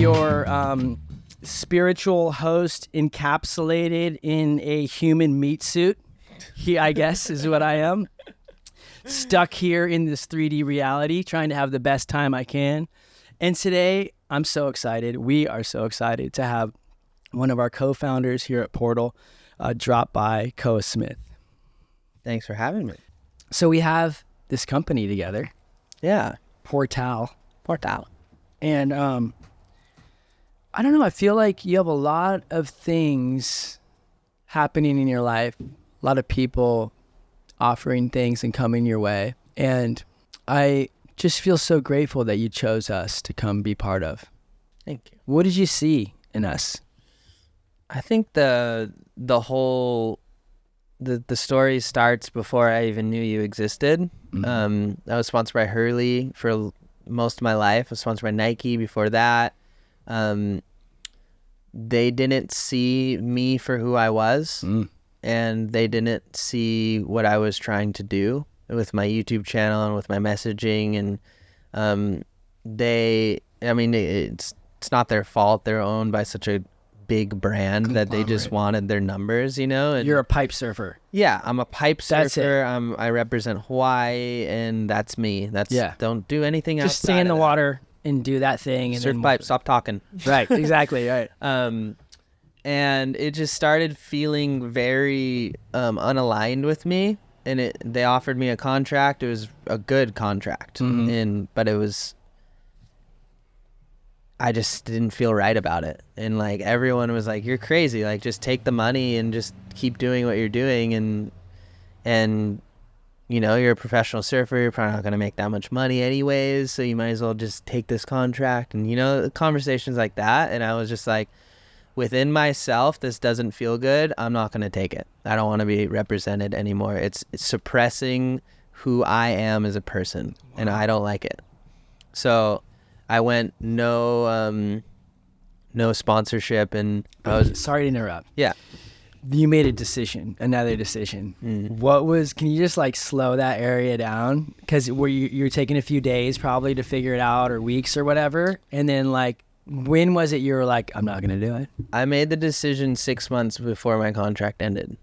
your spiritual host encapsulated in a human meat suit. He, I guess, is what I am. Stuck here in this 3D reality, trying to have the best time I can. And today, I'm so excited. We are so excited to have one of our co-founders here at Portal drop by, Koa Smith. Thanks for having me. So we have this company together. Yeah. Portal. And I don't know, I feel like you have a lot of things happening in your life, a lot of people offering things and coming your way. And I just feel so grateful that you chose us to come be part of. Thank you. What did you see in us? I think the story starts before I even knew you existed. I was sponsored by Hurley for most of my life. I was sponsored by Nike before that. They didn't see me for who I was, and they didn't see what I was trying to do with my YouTube channel and with my messaging. And it's not their fault. They're owned by such a big brand that they just wanted their numbers, you know. And you're a pipe surfer. Yeah, I'm a pipe That's surfer. I represent Hawaii, and that's me. Don't do anything else. Just stay in the water and do that thing. And surf pipe. Stop talking. Right. Exactly. Right. And it just started feeling very unaligned with me. And they offered me a contract. It was a good contract, but it was. I just didn't feel right about it. And like everyone was like, you're crazy. Like just take the money and just keep doing what you're doing. And you know, you're a professional surfer. You're probably not going to make that much money anyways. So you might as well just take this contract. And, you know, conversations like that. And I was just like, within myself, this doesn't feel good. I'm not going to take it. I don't want to be represented anymore. It's suppressing who I am as a person. Wow. And I don't like it. So I went no sponsorship, and I was sorry to interrupt. Yeah. You made another decision. Can you just like slow that area down? Because you're taking a few days probably to figure it out, or weeks or whatever. And then like, when was it you were like, I'm not going to do it? I made the decision 6 months before my contract ended.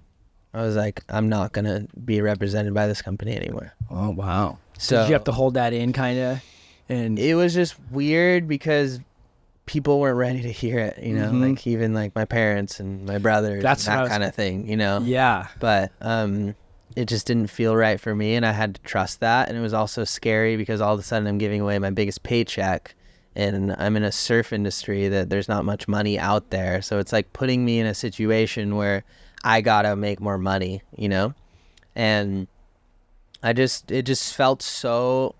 I was like, I'm not going to be represented by this company anymore. Oh, wow. So did you have to hold that in kind of? And it was just weird because people weren't ready to hear it, you know, like even like my parents and my brothers, that kind of thing, you know? Yeah. But it just didn't feel right for me, and I had to trust that. And it was also scary because all of a sudden I'm giving away my biggest paycheck, and I'm in a surf industry that there's not much money out there. So it's like putting me in a situation where I gotta make more money, you know? And it just felt so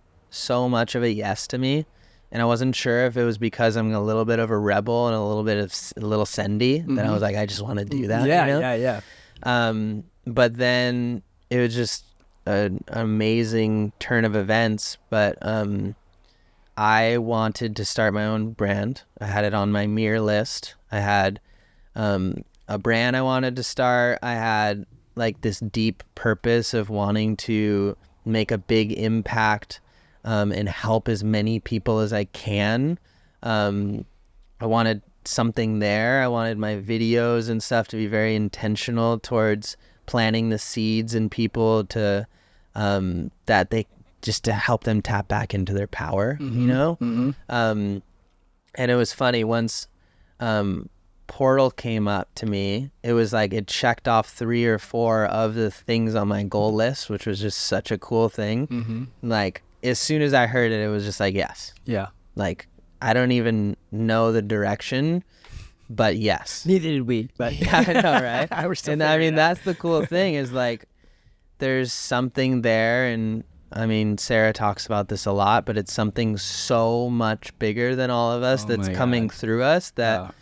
much of a yes to me. And I wasn't sure if it was because I'm a little bit of a rebel and a little sendy that I was like, I just want to do that. Yeah, you know? yeah. But then it was just an amazing turn of events. But I wanted to start my own brand. I had it on my mirror list. I had a brand I wanted to start. I had like this deep purpose of wanting to make a big impact and help as many people as I can. I wanted something there. I wanted my videos and stuff to be very intentional towards planting the seeds in people to to help them tap back into their power, you know? And it was funny, once Portal came up to me, it was like it checked off 3 or 4 of the things on my goal list, which was just such a cool thing. Like, as soon as I heard it, it was just like, yes. Yeah. Like, I don't even know the direction, but yes. Neither did we. But yeah, I know, right? I mean, that's the cool thing is like, there's something there. And I mean, Sarah talks about this a lot, but it's something so much bigger than all of us that's coming through us that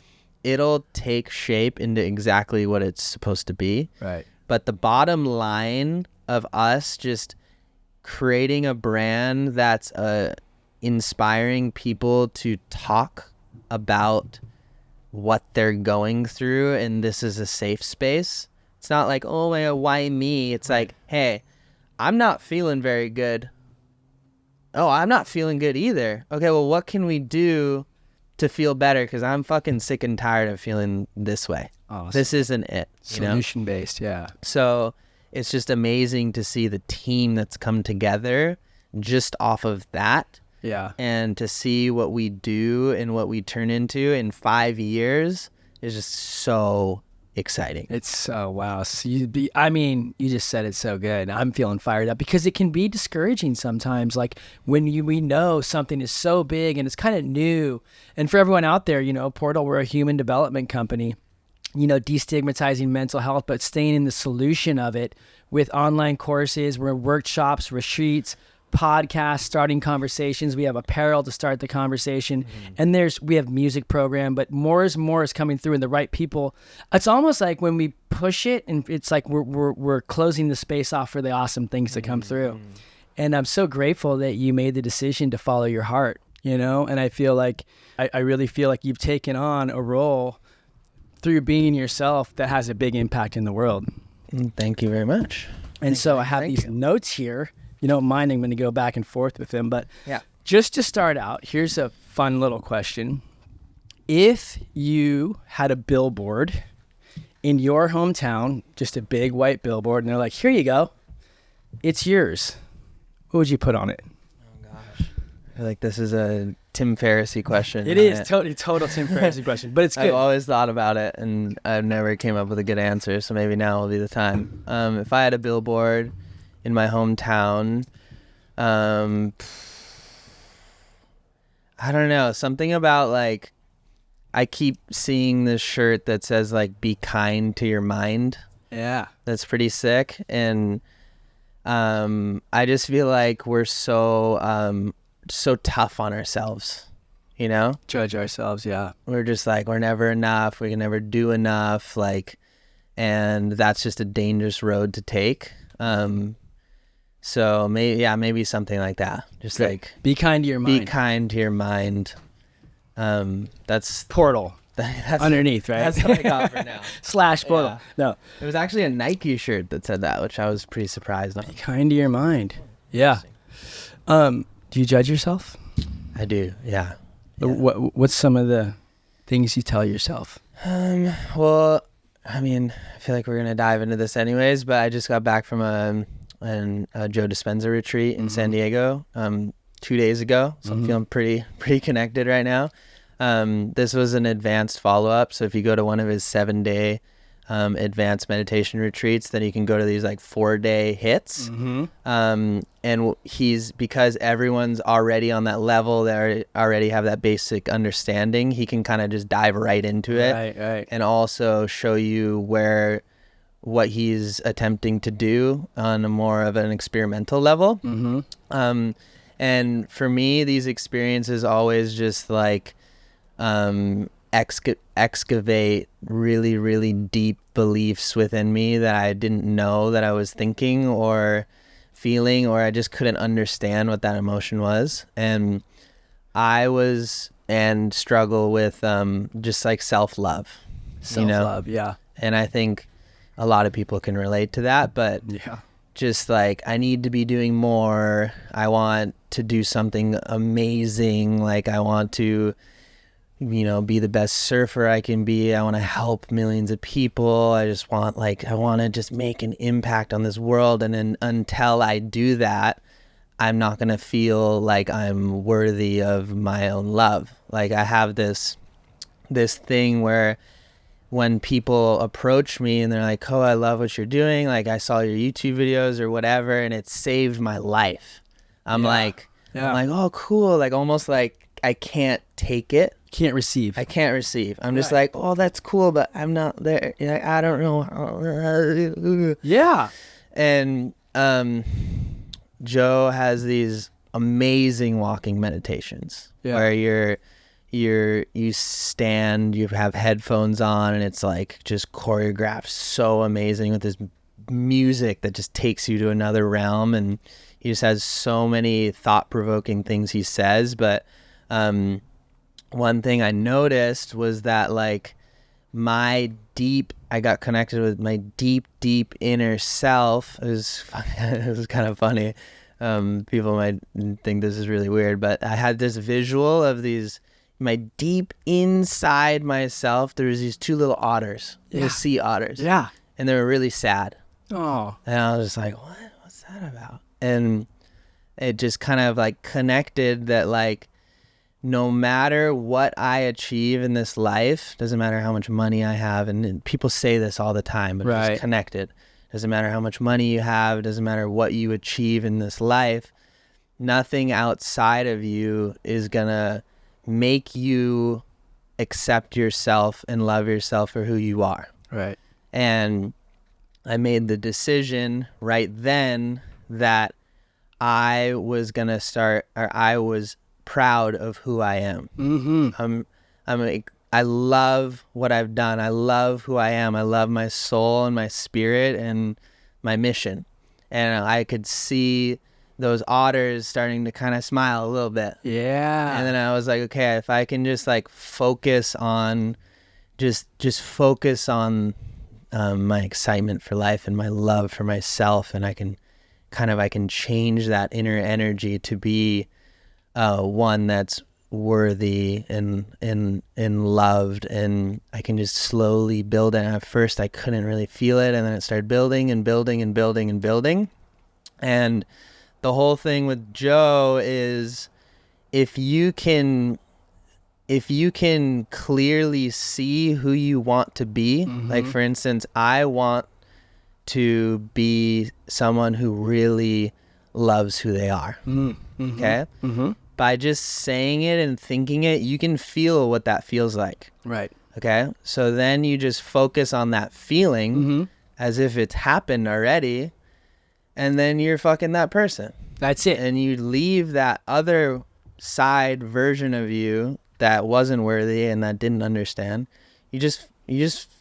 it'll take shape into exactly what it's supposed to be. Right. But the bottom line of us just creating a brand that's inspiring people to talk about what they're going through, and this is a safe space. It's not like, oh my God, why me? It's like, hey, I'm not feeling very good. Oh, I'm not feeling good either. Okay, well, what can we do to feel better, because I'm fucking sick and tired of feeling this way. Awesome. This isn't it. Solution based, yeah. So it's just amazing to see the team that's come together just off of that. Yeah. And to see what we do and what we turn into in 5 years is just so exciting. It's wow. So you just said it so good. I'm feeling fired up because it can be discouraging sometimes. Like when we know something is so big and it's kind of new. And for everyone out there, Portal, we're a human development company, destigmatizing mental health, but staying in the solution of it with online courses, we're workshops, retreats, podcasts, starting conversations. We have apparel to start the conversation, and we have music program, but more is coming through, and the right people. It's almost like when we push it, and it's like we're closing the space off for the awesome things to come through. And I'm so grateful that you made the decision to follow your heart, and I feel like I really feel like you've taken on a role through being yourself that has a big impact in the world. Thank you very much. And so I have these notes here. You don't mind, I'm going to go back and forth with them. But yeah, just to start out, here's a fun little question. If you had a billboard in your hometown, just a big white billboard, and they're like, here you go, it's yours, what would you put on it? Oh, gosh. I feel like this is a Tim Ferriss-y question. It is total Tim Ferriss-y question, but it's good. I've always thought about it, and I've never came up with a good answer, so maybe now will be the time. If I had a billboard in my hometown, I don't know, something about like, I keep seeing this shirt that says like, be kind to your mind. Yeah. That's pretty sick. And I just feel like we're so tough on ourselves, Judge ourselves. Yeah. We're just like, we're never enough, we can never do enough, like, and that's just a dangerous road to take. So maybe something like that. Just like, be kind to your mind. Be kind to your mind. That's Portal. That's underneath, right? That's what I got for now. / Portal. Yeah. No. It was actually a Nike shirt that said that, which I was pretty surprised on. Be kind to your mind. Yeah. Do you judge yourself? I do. Yeah. What's some of the things you tell yourself? Well, I mean, I feel like we're gonna dive into this anyways, but I just got back from a Joe Dispenza retreat in San Diego 2 days ago, so I'm feeling pretty connected right now. This was an advanced follow-up, so if you go to one of his 7-day advanced meditation retreats, then you can go to these like 4-day hits. And because everyone's already on that level, they already have that basic understanding, he can kind of just dive right into it. Right. And also show you what he's attempting to do on a more of an experimental level. And for me, these experiences always just like excavate really, really deep beliefs within me that I didn't know that I was thinking or feeling, or I just couldn't understand what that emotion was. And struggle with just like self-love. Yeah. And I think a lot of people can relate to that, but yeah, just like, I need to be doing more. I want to do something amazing. Like, I want to, be the best surfer I can be. I want to help millions of people. I want to just make an impact on this world. And then until I do that, I'm not going to feel like I'm worthy of my own love. Like, I have this thing where when people approach me and they're like, oh, I love what you're doing, like, I saw your YouTube videos or whatever, and it saved my life. I'm like, oh, cool. Like, almost like I can't take it. I can't receive. I'm just like, oh, that's cool, but I'm not there. I don't know. Yeah. And Joe has these amazing walking meditations where you stand, you have headphones on, and it's like just choreographed so amazing with this music that just takes you to another realm. And he just has so many thought-provoking things he says. But one thing I noticed was that like I got connected with my deep inner self. It was kind of funny. People might think this is really weird, but I had this visual of these my deep inside myself, there was these two little otters, little sea otters. Yeah. And they were really sad. Oh. And I was just like, what's that about? And it just kind of like connected that like, no matter what I achieve in this life, doesn't matter how much money I have, and people say this all the time, but it's connected. Doesn't matter how much money you have, it doesn't matter what you achieve in this life, nothing outside of you is gonna make you accept yourself and love yourself for who you are. Right. And I made the decision right then that I was gonna start, or I was proud of who I am. Mm-hmm. I love what I've done. I love who I am. I love my soul and my spirit and my mission. And I could see those otters starting to kind of smile a little bit. Yeah. And then I was like, okay, if I can just like focus on, just focus on my excitement for life and my love for myself, and I can change that inner energy to be one that's worthy and loved, and I can just slowly build it. And at first I couldn't really feel it, and then it started building and building and building and building. And the whole thing with Joe is if you can clearly see who you want to be, like for instance, I want to be someone who really loves who they are. Okay? By just saying it and thinking it, you can feel what that feels like. Right. Okay? So then you just focus on that feeling as if it's happened already, and then you're fucking that person. That's it. And you leave that other side version of you that wasn't worthy and that didn't understand. You just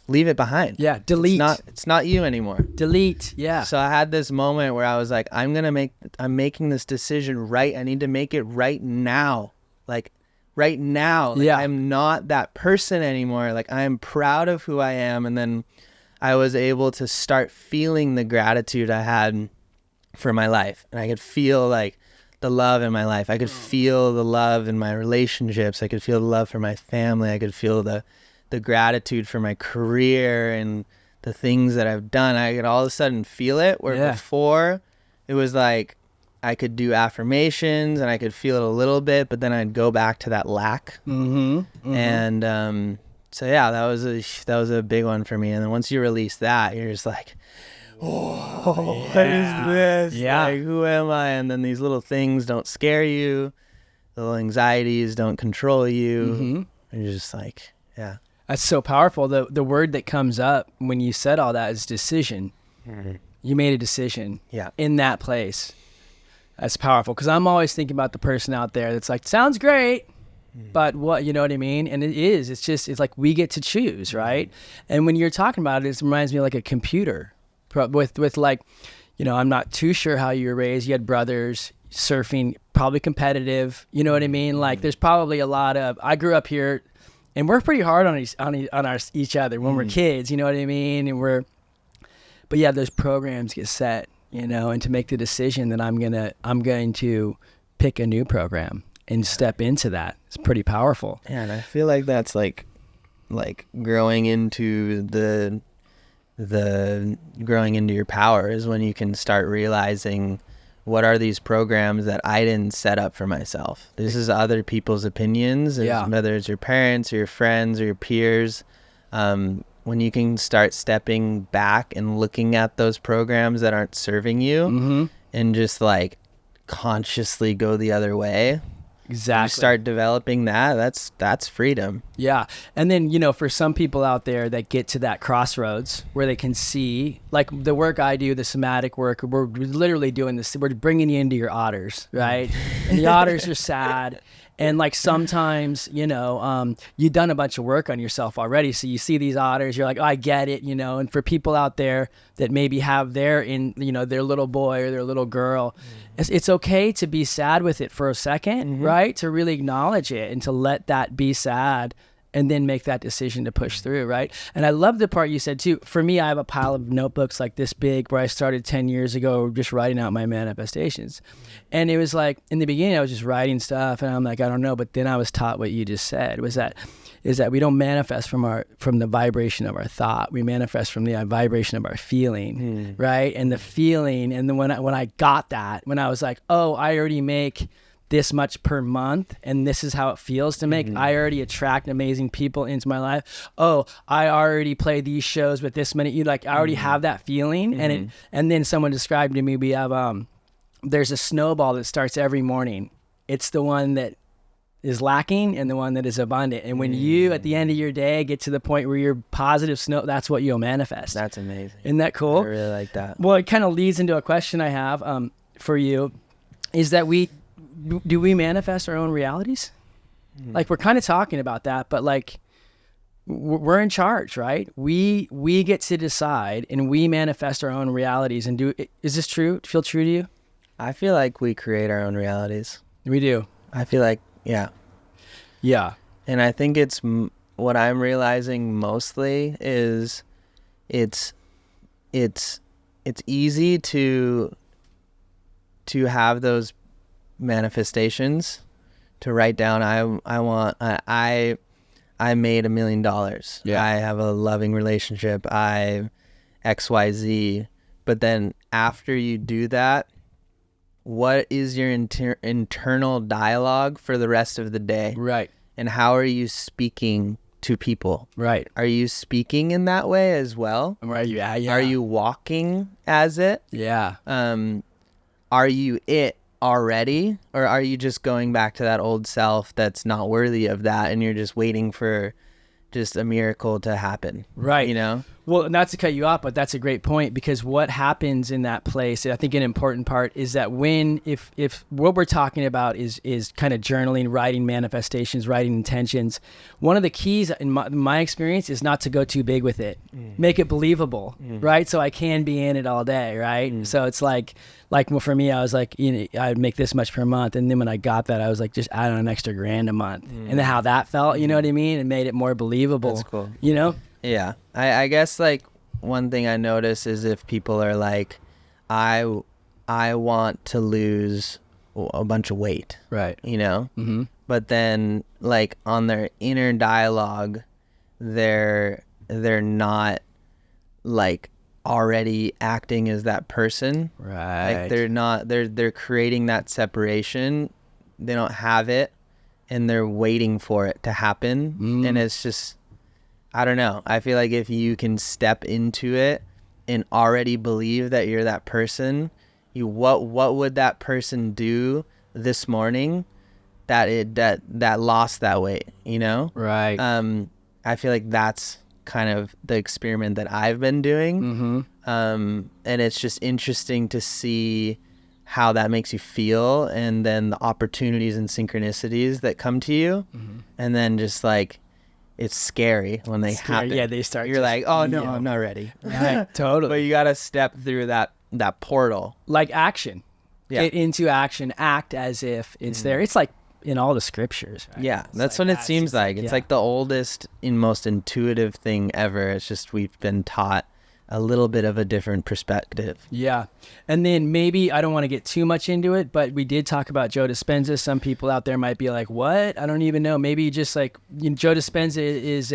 leave it behind. Yeah, delete. It's not you anymore. Delete. Yeah. So I had this moment where I was like, I'm making this decision right. I need to make it right now. Like right now. Like, yeah. I'm not that person anymore. Like I am proud of who I am. And then I was able to start feeling the gratitude I had for my life. And I could feel like the love in my life. I could feel the love in my relationships. I could feel the love for my family. I could feel the gratitude for my career and the things that I've done. I could all of a sudden feel it, where before it was like I could do affirmations and I could feel it a little bit, but then I'd go back to that lack. And so yeah, that was a big one for me. And then once you release that, you're just like, what is this? Yeah. Like, who am I? And then these little things don't scare you. The little anxieties don't control you. You're just like, yeah. That's so powerful. The word that comes up when you said all that is decision. You made a decision in that place. That's powerful, because I'm always thinking about the person out there that's like, sounds great, but what, you know what I mean? And it's like we get to choose, right? And when you're talking about it, it reminds me of like a computer with like, you know, I'm not too sure how you were raised. You had brothers, surfing, probably competitive, you know what I mean? Like there's probably a lot of, I grew up here, and we're pretty hard on each other when we're kids, you know what I mean? And but yeah, those programs get set, you know, and to make the decision that I'm going to pick a new program and step into that, it's pretty powerful. Yeah, and I feel like that's like growing into growing into your power is when you can start realizing, what are these programs that I didn't set up for myself? This is other people's opinions, whether it's your parents or your friends or your peers. When you can start stepping back and looking at those programs that aren't serving you and just like consciously go the other way. Exactly. You start developing that's freedom. Yeah. And then, you know, for some people out there that get to that crossroads where they can see, like the work I do, the somatic work, we're literally doing this. We're bringing you into your otters, right? And the otters are sad. And like sometimes, you know, you've done a bunch of work on yourself already. So you see these otters, you're like, oh, I get it, you know. And for people out there that maybe have their little boy or their little girl, it's okay to be sad with it for a second, right? To really acknowledge it and to let that be sad and then make that decision to push through, right? And I love the part you said too. For me, I have a pile of notebooks like this big where I started 10 years ago just writing out my manifestations. And it was like, in the beginning, I was just writing stuff and I'm like, I don't know. But then I was taught what you just said is that we don't manifest from the vibration of our thought. We manifest from the vibration of our feeling, right? And the feeling, and then when I got that, when I was like, oh, I already make this much per month and this is how it feels to make, I already attract amazing people into my life. Oh, I already play these shows with this many, I already have that feeling. And then someone described to me, we have, there's a snowball that starts every morning. It's the one that is lacking and the one that is abundant. And when you, at the end of your day, get to the point where you're positive that's what you'll manifest. That's amazing. Isn't that cool? I really like that. Well, it kind of leads into a question I have for you, is that do we manifest our own realities? Like, we're kind of talking about that, but like, we're in charge, right? We get to decide and we manifest our own realities. And is this true? Feel true to you? I feel like we create our own realities. We do. I feel like, yeah. And I think it's what I'm realizing mostly is it's easy to have those manifestations, to write down, I made $1 million. Yeah. I have a loving relationship. I XYZ. But then after you do that, what is your internal dialogue for the rest of the day? Right. And how are you speaking to people? Right. Are you speaking in that way as well? Right. Yeah. Are you walking as it? Yeah. Are you it already? Or are you just going back to that old self that's not worthy of that and you're just waiting for just a miracle to happen? Right. Well, not to cut you off, but that's a great point, because what happens in that place, I think an important part is that if what we're talking about is kind of journaling, writing manifestations, writing intentions, one of the keys in my experience is not to go too big with it. Make it believable, right? So I can be in it all day, right? So it's like for me, I was like, I'd make this much per month. And then when I got that, I was like, just add on an extra $1,000 a month. And then how that felt, you know what I mean? It made it more believable. That's cool. Yeah. I guess like one thing I notice is if people are like, I want to lose a bunch of weight. Right. But then like on their inner dialogue, they're not like already acting as that person. Right. Like they're creating that separation. They don't have it and they're waiting for it to happen. And it's just, I don't know. I feel like if you can step into it and already believe that you're that person, what would that person do this morning that lost that weight, Right. I feel like that's kind of the experiment that I've been doing. And it's just interesting to see how that makes you feel, and then the opportunities and synchronicities that come to you. And then just like, it's scary when they happen. Yeah, they start. You're like, oh no, I'm not ready. Right, totally. But you got to step through that portal. Like action. Yeah. Get into action. Act as if it's there. It's like in all the scriptures. Right? Yeah, that's what it seems like. It's like the oldest and most intuitive thing ever. It's just we've been taught a little bit of a different perspective. Yeah. And then maybe, I don't want to get too much into it, but we did talk about Joe Dispenza. Some people out there might be like, what? I don't even know. Maybe just like, Joe Dispenza is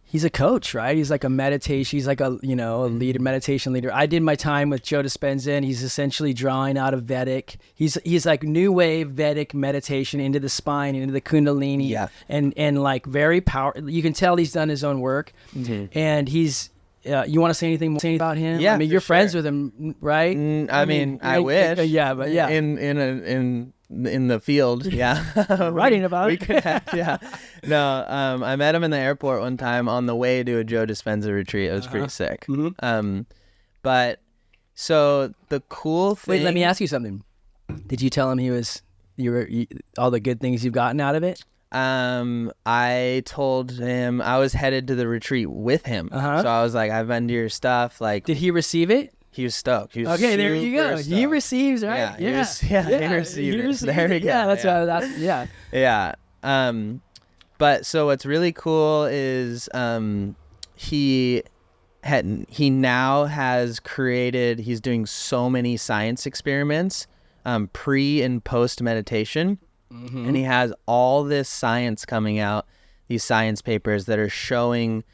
he's a coach, right? He's like a meditation. He's like a leader, meditation leader. I did my time with Joe Dispenza, and he's essentially drawing out of Vedic. He's like new wave Vedic meditation into the spine, into the Kundalini. Yeah. And like very powerful. You can tell he's done his own work, and he's, you want to say anything more about him? Yeah, I mean, you're friends with him, right? I mean, I wish. Yeah, but yeah. In the field, yeah. Writing about we it. connect, yeah. No, I met him in the airport one time on the way to a Joe Dispenza retreat. It was pretty sick. But so the cool thing. Wait, let me ask you something. Did you tell him all the good things you've gotten out of it? I told him I was headed to the retreat with him. So I was like, I've been to your stuff. Like, did he receive it? He was stoked. He was okay, there you go. Stoked. He receives, right? He received it. There we go. Yeah, that's yeah. yeah. Yeah. But so what's really cool is he now has created, he's doing so many science experiments pre and post meditation. And he has all this science coming out, these science papers that are showing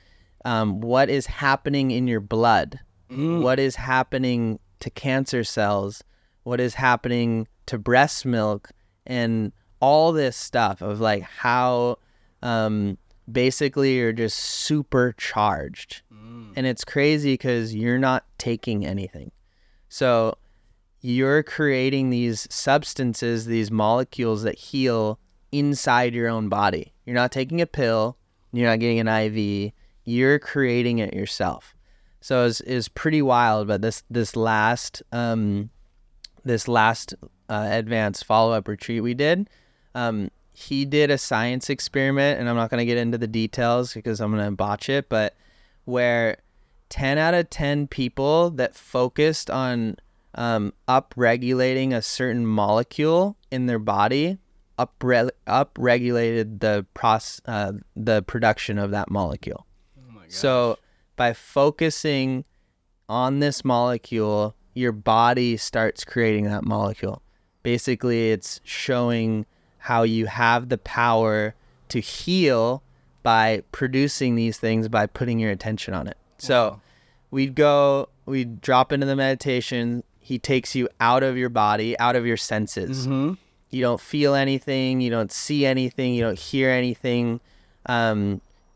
what is happening in your blood, what is happening to cancer cells, what is happening to breast milk, and all this stuff of like how basically you're just supercharged. And it's crazy because you're not taking anything. So you're creating these substances, these molecules that heal inside your own body. You're not taking a pill. You're not getting an IV. You're creating it yourself. So it's pretty wild. But this last advanced follow-up retreat we did, he did a science experiment, and I'm not going to get into the details because I'm going to botch it, but where 10 out of 10 people that focused on upregulating a certain molecule in their body upregulated the production of that molecule. Oh my gosh. So by focusing on this molecule, your body starts creating that molecule. Basically, it's showing how you have the power to heal by producing these things by putting your attention on it. So we'd drop into the meditation. He takes you out of your body, out of your senses. Mm-hmm. You don't feel anything. You don't see anything. You don't hear anything.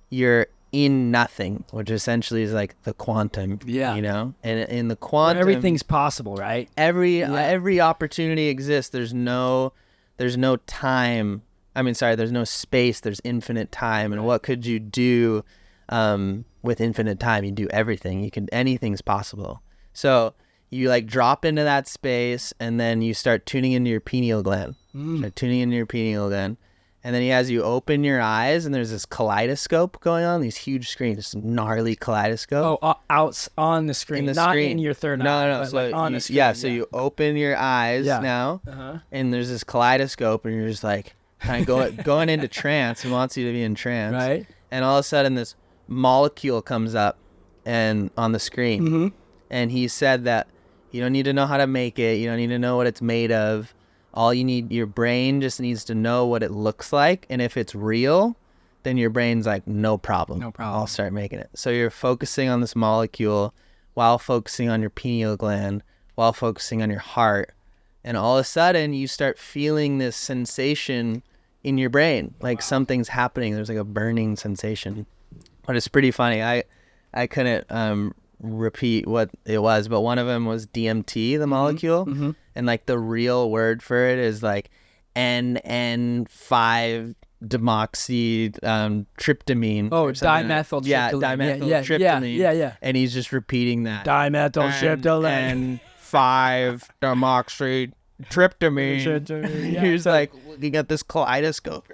You're in nothing, which essentially is like the quantum. Yeah. You know, and in the quantum, everything's possible, right? Every opportunity exists. There's no time. There's no space. There's infinite time. And what could you do with infinite time? You do everything. Anything's possible. So you like drop into that space, and then you start tuning into your pineal gland. Start tuning into your pineal gland. And then he has you open your eyes, and there's this kaleidoscope going on, these huge screens, this gnarly kaleidoscope. Oh, out on the screen, not in your third eye. No. But So like on the screen. yeah, so you open your eyes now, and there's this kaleidoscope, and you're just like kind of going into trance. It wants you to be in trance. Right. And all of a sudden, this molecule comes up and on the screen. Mm-hmm. And he said that you don't need to know how to make it. You don't need to know what it's made of. Your brain just needs to know what it looks like. And if it's real, then your brain's like, no problem. No problem. I'll start making it. So you're focusing on this molecule while focusing on your pineal gland, while focusing on your heart. And all of a sudden you start feeling this sensation in your brain. Like something's happening. There's like a burning sensation. But it's pretty funny. I couldn't repeat what it was, but one of them was DMT, the molecule. Mm-hmm. And like the real word for it is like NN5 demoxytryptamine. Oh, dimethyltryptamine. Yeah, dimethyltryptamine. Yeah. And he's just repeating that. Dimethyltryptamine. NN5 demoxytryptamine. He's like looking at this kaleidoscope.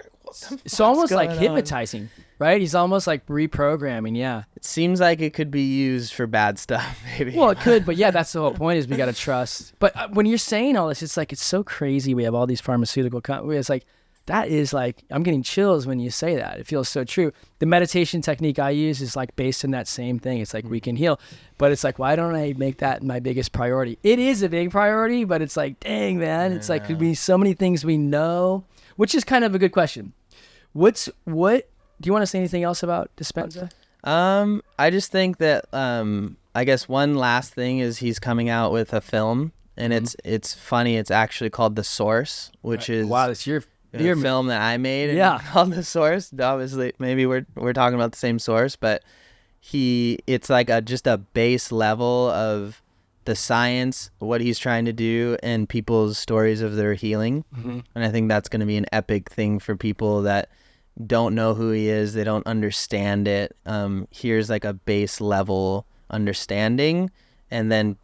It's almost like going on? hypnotizing, right? He's almost like reprogramming. Yeah. It seems like it could be used for bad stuff, maybe. Well, it could, but yeah, that's the whole point is we got to trust. But when you're saying all this, it's like, it's so crazy. We have all these pharmaceutical companies. It's like, that is like, I'm getting chills when you say that. It feels so true. The meditation technique I use is like based on that same thing. It's like, we can heal, but it's like, why don't I make that my biggest priority? It is a big priority, but it's like, dang, man, it's like, could be so many things we know, which is kind of a good question. What do you want to say anything else about Dispenza? I just think that I guess one last thing is he's coming out with a film, and it's funny. It's actually called The Source, which is it's your film that I made. Yeah, called The Source. Obviously, maybe we're talking about the same source, but it's like just a base level of the science, what he's trying to do, and people's stories of their healing. And I think that's going to be an epic thing for people that don't know who he is. They don't understand it. Here's like a base level understanding, and then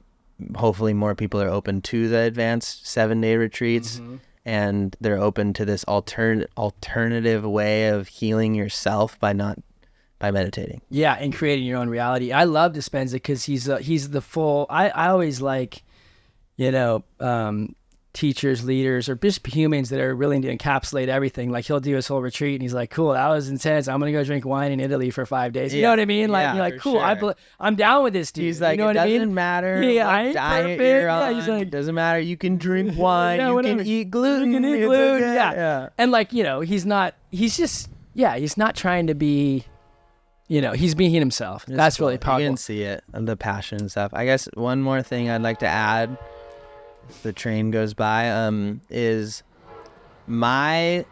hopefully more people are open to the advanced 7-day retreats, and they're open to this alternative way of healing yourself by meditating. Yeah, and creating your own reality. I love Dispenza because he's the full. I always like, teachers, leaders, or just humans that are willing to encapsulate everything. Like he'll do his whole retreat and he's like, cool, that was intense. I'm going to go drink wine in Italy for 5 days. You know what I mean? Like, you're like, cool, sure. I'm down with this, dude. He's like, you know it what I mean? doesn't matter Yeah, what I ain't diet perfect. you're Yeah, on. he's like, It doesn't matter. You can drink wine. Yeah, you whatever. can eat gluten. You can eat It's gluten. okay. Yeah. And like, he's not trying to be, he's being himself. It's That's cool. really powerful. You can see it, the passion and stuff. I guess one more thing I'd like to add, if the train goes by, is my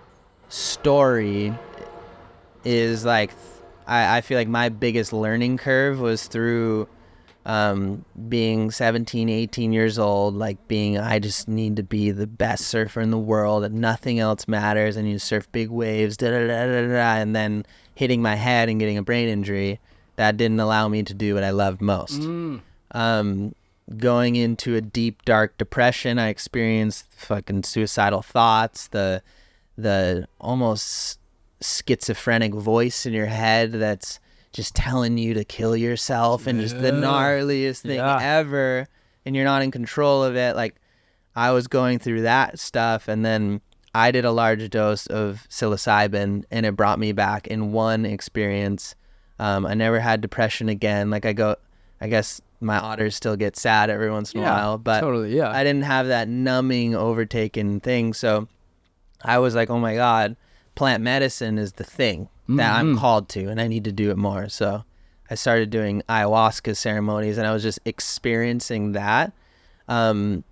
story is like, I feel like my biggest learning curve was through being 17, 18 years old, like I just need to be the best surfer in the world and nothing else matters, and you surf big waves, and then hitting my head and getting a brain injury that didn't allow me to do what I loved most. Going into a deep, dark depression, I experienced fucking suicidal thoughts, the almost schizophrenic voice in your head that's just telling you to kill yourself, and just the gnarliest thing ever, and you're not in control of it. Like, I was going through that stuff, and then I did a large dose of psilocybin, and it brought me back in one experience. I never had depression again. Like, I guess my otters still get sad every once in a while, but totally, yeah. I didn't have that numbing, overtaken thing. So I was like, oh my God, plant medicine is the thing that I'm called to, and I need to do it more. So I started doing ayahuasca ceremonies, and I was just experiencing that. And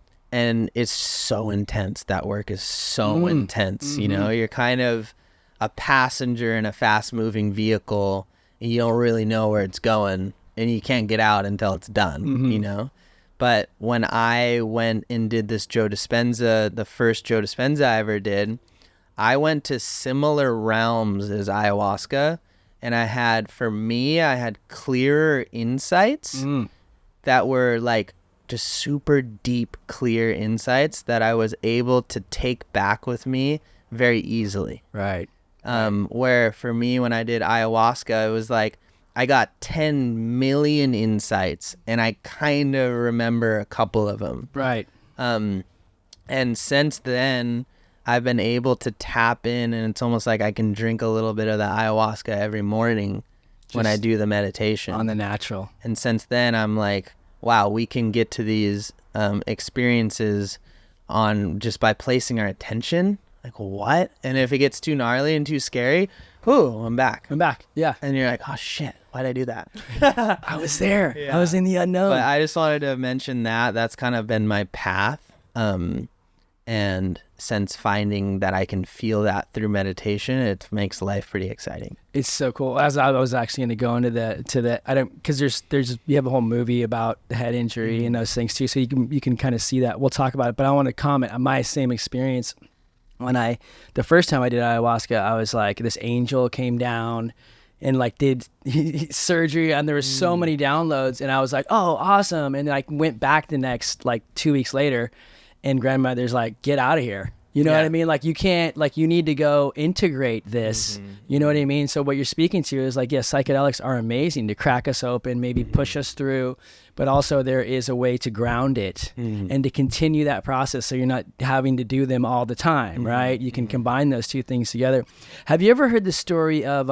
it's so intense. That work is so intense. You're kind of a passenger in a fast moving vehicle, and you don't really know where it's going, and you can't get out until it's done, But when I went and did this Joe Dispenza, the first Joe Dispenza I ever did, I went to similar realms as ayahuasca, and I had clearer insights that were like just super deep, clear insights that I was able to take back with me very easily. Right. Where for me, when I did ayahuasca, it was like I got 10 million insights, and I kind of remember a couple of them. Right. And since then, I've been able to tap in, and it's almost like I can drink a little bit of the ayahuasca every morning when I do the meditation. On the natural. And since then, I'm like, wow, we can get to these experiences on just by placing our attention. Like, what? And if it gets too gnarly and too scary, I'm back. Yeah. And you're like, oh shit, why'd I do that? I was there. I was in the unknown. But I just wanted to mention that. That's kind of been my path. And since finding that I can feel that through meditation, it makes life pretty exciting. It's so cool. As I was actually going to go into because you have a whole movie about the head injury and those things too, so you can kind of see that. We'll talk about it, but I want to comment on my same experience. When the first time I did ayahuasca, I was like, this angel came down and like did surgery, and there was so many downloads, and I was like, oh, awesome. And I went back the next like 2 weeks later, and grandmother's like, get out of here. You know what I mean? Like, you can't, like, you need to go integrate this. You know what I mean? So what you're speaking to is like, yes, psychedelics are amazing to crack us open, maybe push us through, but also there is a way to ground it and to continue that process, so you're not having to do them all the time, right? You can combine those two things together. Have you ever heard the story of,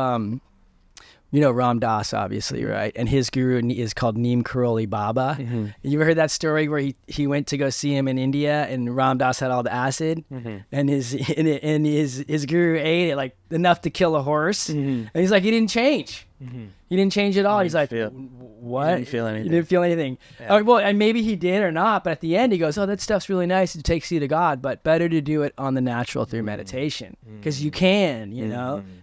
Ram Dass, obviously, right? And his guru is called Neem Karoli Baba. You ever heard that story where he went to go see him in India, and Ram Dass had all the acid, and his guru ate it like enough to kill a horse, and he's like, he didn't change. He didn't change at all. He's like, what? He didn't feel anything. He didn't feel anything. Yeah. Well, and maybe he did or not, but at the end he goes, oh, that stuff's really nice. It takes you to God, but better to do it on the natural through meditation, because you can,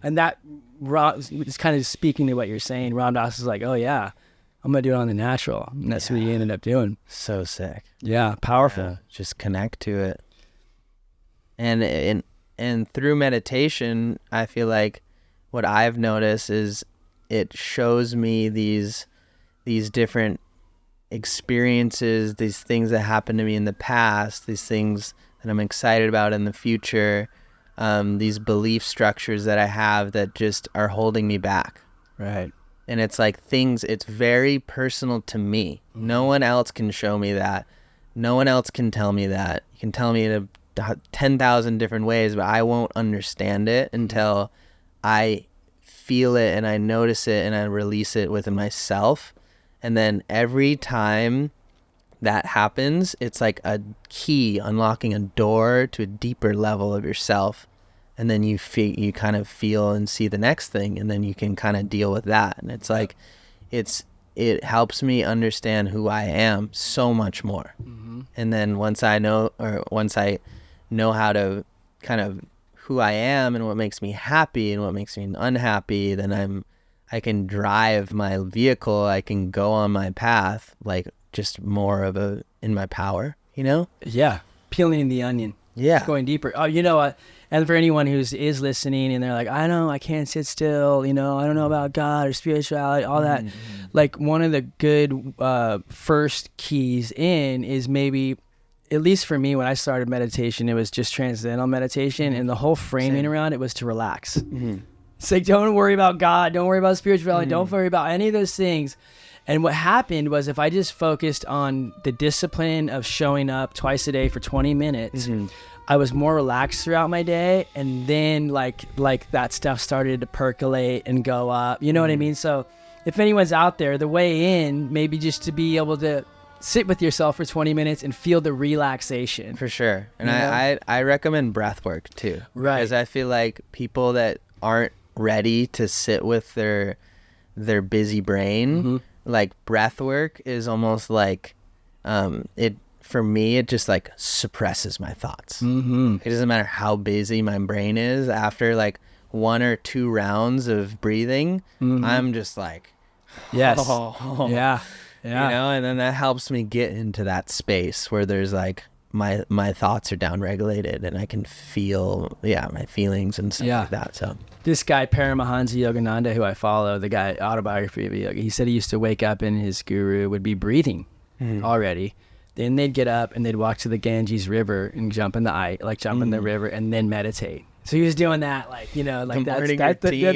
and that it's kind of speaking to what you're saying. Ram Dass is like, oh yeah, I'm gonna do it on the natural, and that's what he ended up doing. So sick. Yeah, powerful. Yeah, just connect to it, and through meditation, I feel like what I've noticed is it shows me these different experiences, these things that happened to me in the past, these things that I'm excited about in the future. These belief structures that I have that just are holding me back. Right. And it's like it's very personal to me. No one else can show me that. no one else can tell me that. You can tell me in 10,000 different ways, but I won't understand it until I feel it and I notice it and I release it within myself. And then every time that happens, it's like a key unlocking a door to a deeper level of yourself. And then you kind of feel and see the next thing, and then you can kind of deal with that. And it's like, it helps me understand who I am so much more. Mm-hmm. And then once I know how to kind of who I am and what makes me happy and what makes me unhappy, then I can drive my vehicle. I can go on my path, like just more of in my power, you know? Yeah. Peeling the onion. Yeah. Going deeper. Oh, you know what? And for anyone who is listening and they're like, I can't sit still, I don't know about God or spirituality, all that. Mm-hmm. Like one of the good first keys in is maybe, at least for me, when I started meditation, it was just transcendental meditation, and the whole framing around it was to relax. Mm-hmm. It's like, don't worry about God, don't worry about spirituality, mm-hmm. don't worry about any of those things. And what happened was, if I just focused on the discipline of showing up twice a day for 20 minutes, mm-hmm. I was more relaxed throughout my day. And then like that stuff started to percolate and go up. You know what I mean? So if anyone's out there, the way in, maybe just to be able to sit with yourself for 20 minutes and feel the relaxation. For sure. And I recommend breath work too. Right. Because I feel like people that aren't ready to sit with their busy brain, mm-hmm. like breath work is almost like for me, it just like suppresses my thoughts. Mm-hmm. It doesn't matter how busy my brain is. After like 1 or 2 rounds of breathing, mm-hmm. I'm just like, yes, yeah, and then that helps me get into that space where there's like my thoughts are downregulated and I can feel my feelings and stuff like that. So this guy Paramahansa Yogananda, who I follow, the guy Autobiography of Yoga, he said he used to wake up and his guru would be breathing already. Then they'd get up and they'd walk to the Ganges River and jump in the river and then meditate. So he was doing that, like the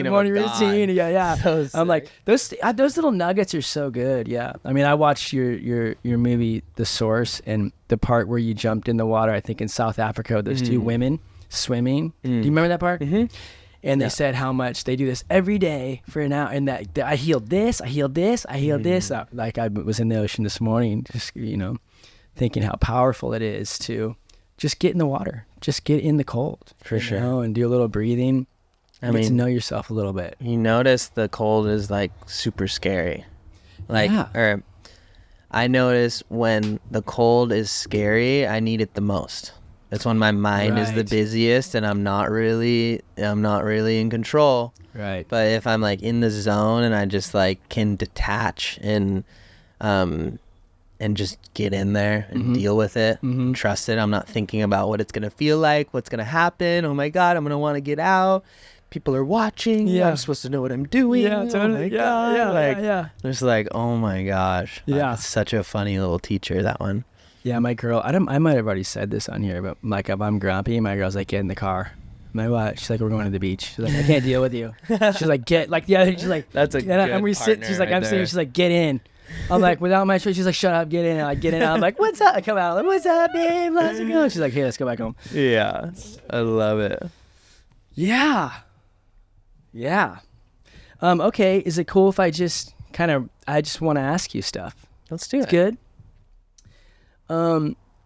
morning routine. Yeah. So I'm like, those little nuggets are so good. Yeah. I mean, I watched your movie, The Source, and the part where you jumped in the water, I think in South Africa, with those 2 women swimming. Do you remember that part? Mm-hmm. And they said how much they do this every day for an hour, and that I healed this. Like I was in the ocean this morning, just, thinking how powerful it is to just get in the water, just get in the cold, for sure, and do a little breathing. Get to know yourself a little bit. You notice the cold is like super scary, or I notice when the cold is scary, I need it the most. That's when my mind is the busiest and I'm not really in control. Right. But if I'm like in the zone and I just like can detach and just get in there and mm-hmm. deal with it, mm-hmm. trust it. I'm not thinking about what it's going to feel like, what's going to happen. Oh my God, I'm going to want to get out. People are watching. Yeah. I'm supposed to know what I'm doing. Yeah, totally. Oh my God. Just like, oh my gosh. Yeah. It's such a funny little teacher, that one. Yeah, my girl, I might have already said this on here, but like if I'm grumpy, my girl's like, get in the car. My what? She's like, we're going to the beach. She's like, I can't deal with you. She's like, she's like, that's a good and we sit. She's like, I'm sitting. She's like, get in. I'm like, without my shirt. She's like, shut up, get in. And I get in. I'm like, what's up? I come out. I'm like, what's up, babe? Let's go. She's like, hey, let's go back home. Yeah, I love it. Yeah. Okay. Is it cool if I just want to ask you stuff? Let's do it. Good.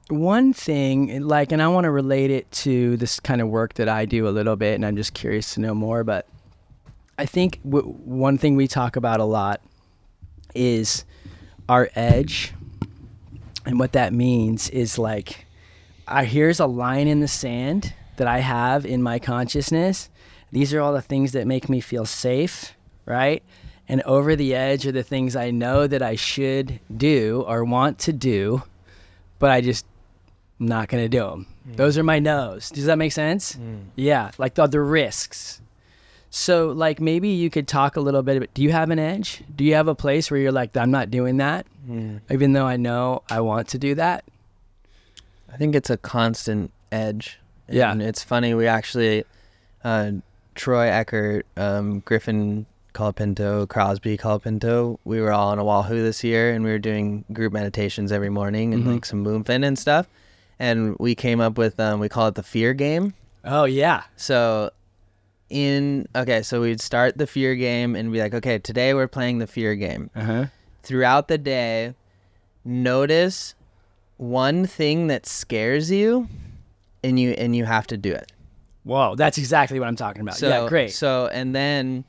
One thing, like, and I want to relate it to this kind of work that I do a little bit, and I'm just curious to know more, but I think one thing we talk about a lot is our edge. And what that means is like, here's a line in the sand that I have in my consciousness. These are all the things that make me feel safe, right? And over the edge are the things I know that I should do or want to do, but I just not going to do them. Those are my no's. Does that make sense? Yeah, like the risks. So like maybe you could talk a little bit about, do you have an edge? Do you have a place where you're like, I'm not doing that, even though I know I want to do that? I think it's a constant edge. Yeah. And it's funny, we actually, Troy Eckert, Griffin Crosby Colapinto, we were all on Oahu this year, and we were doing group meditations every morning and like some moonfin and stuff. And we came up with we call it the fear game. Oh yeah. So so we'd start the fear game and be like, okay, today we're playing the fear game. Throughout the day, notice one thing that scares you, and you have to do it. Whoa, that's exactly what I'm talking about. So, yeah, great. So, and then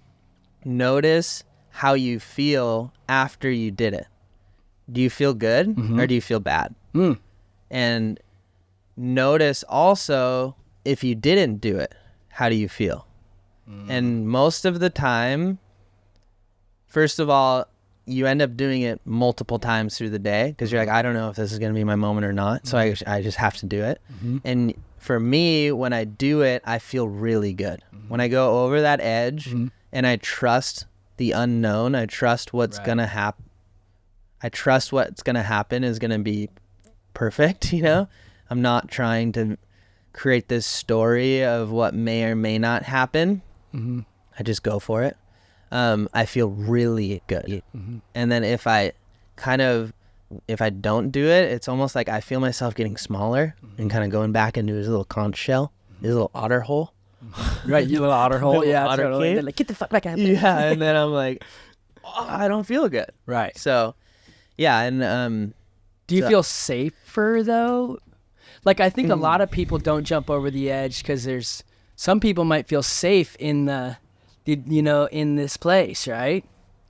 notice how you feel after you did it. Do you feel good or do you feel bad? And notice also if you didn't do it, how do you feel? And most of the time, first of all, you end up doing it multiple times through the day because you're like, I don't know if this is going to be my moment or not. So I just have to do it. And for me, when I do it, I feel really good. When I go over that edge and I trust the unknown, I trust what's going to happen. I trust what's going to happen is going to be perfect. You know, I'm not trying to create this story of what may or may not happen. I just go for it. I feel really good. And then if I don't do it, it's almost like I feel myself getting smaller and kind of going back into his little conch shell, his little otter hole. Right, your little otter hole. Yeah, otter totally. cave. They're like, get the fuck back out. Yeah, and then I'm like, oh, I don't feel good. Right. So, yeah, and do you feel safer though? Like I think a lot of people don't jump over the edge because there's some people might feel safe in in this place, right?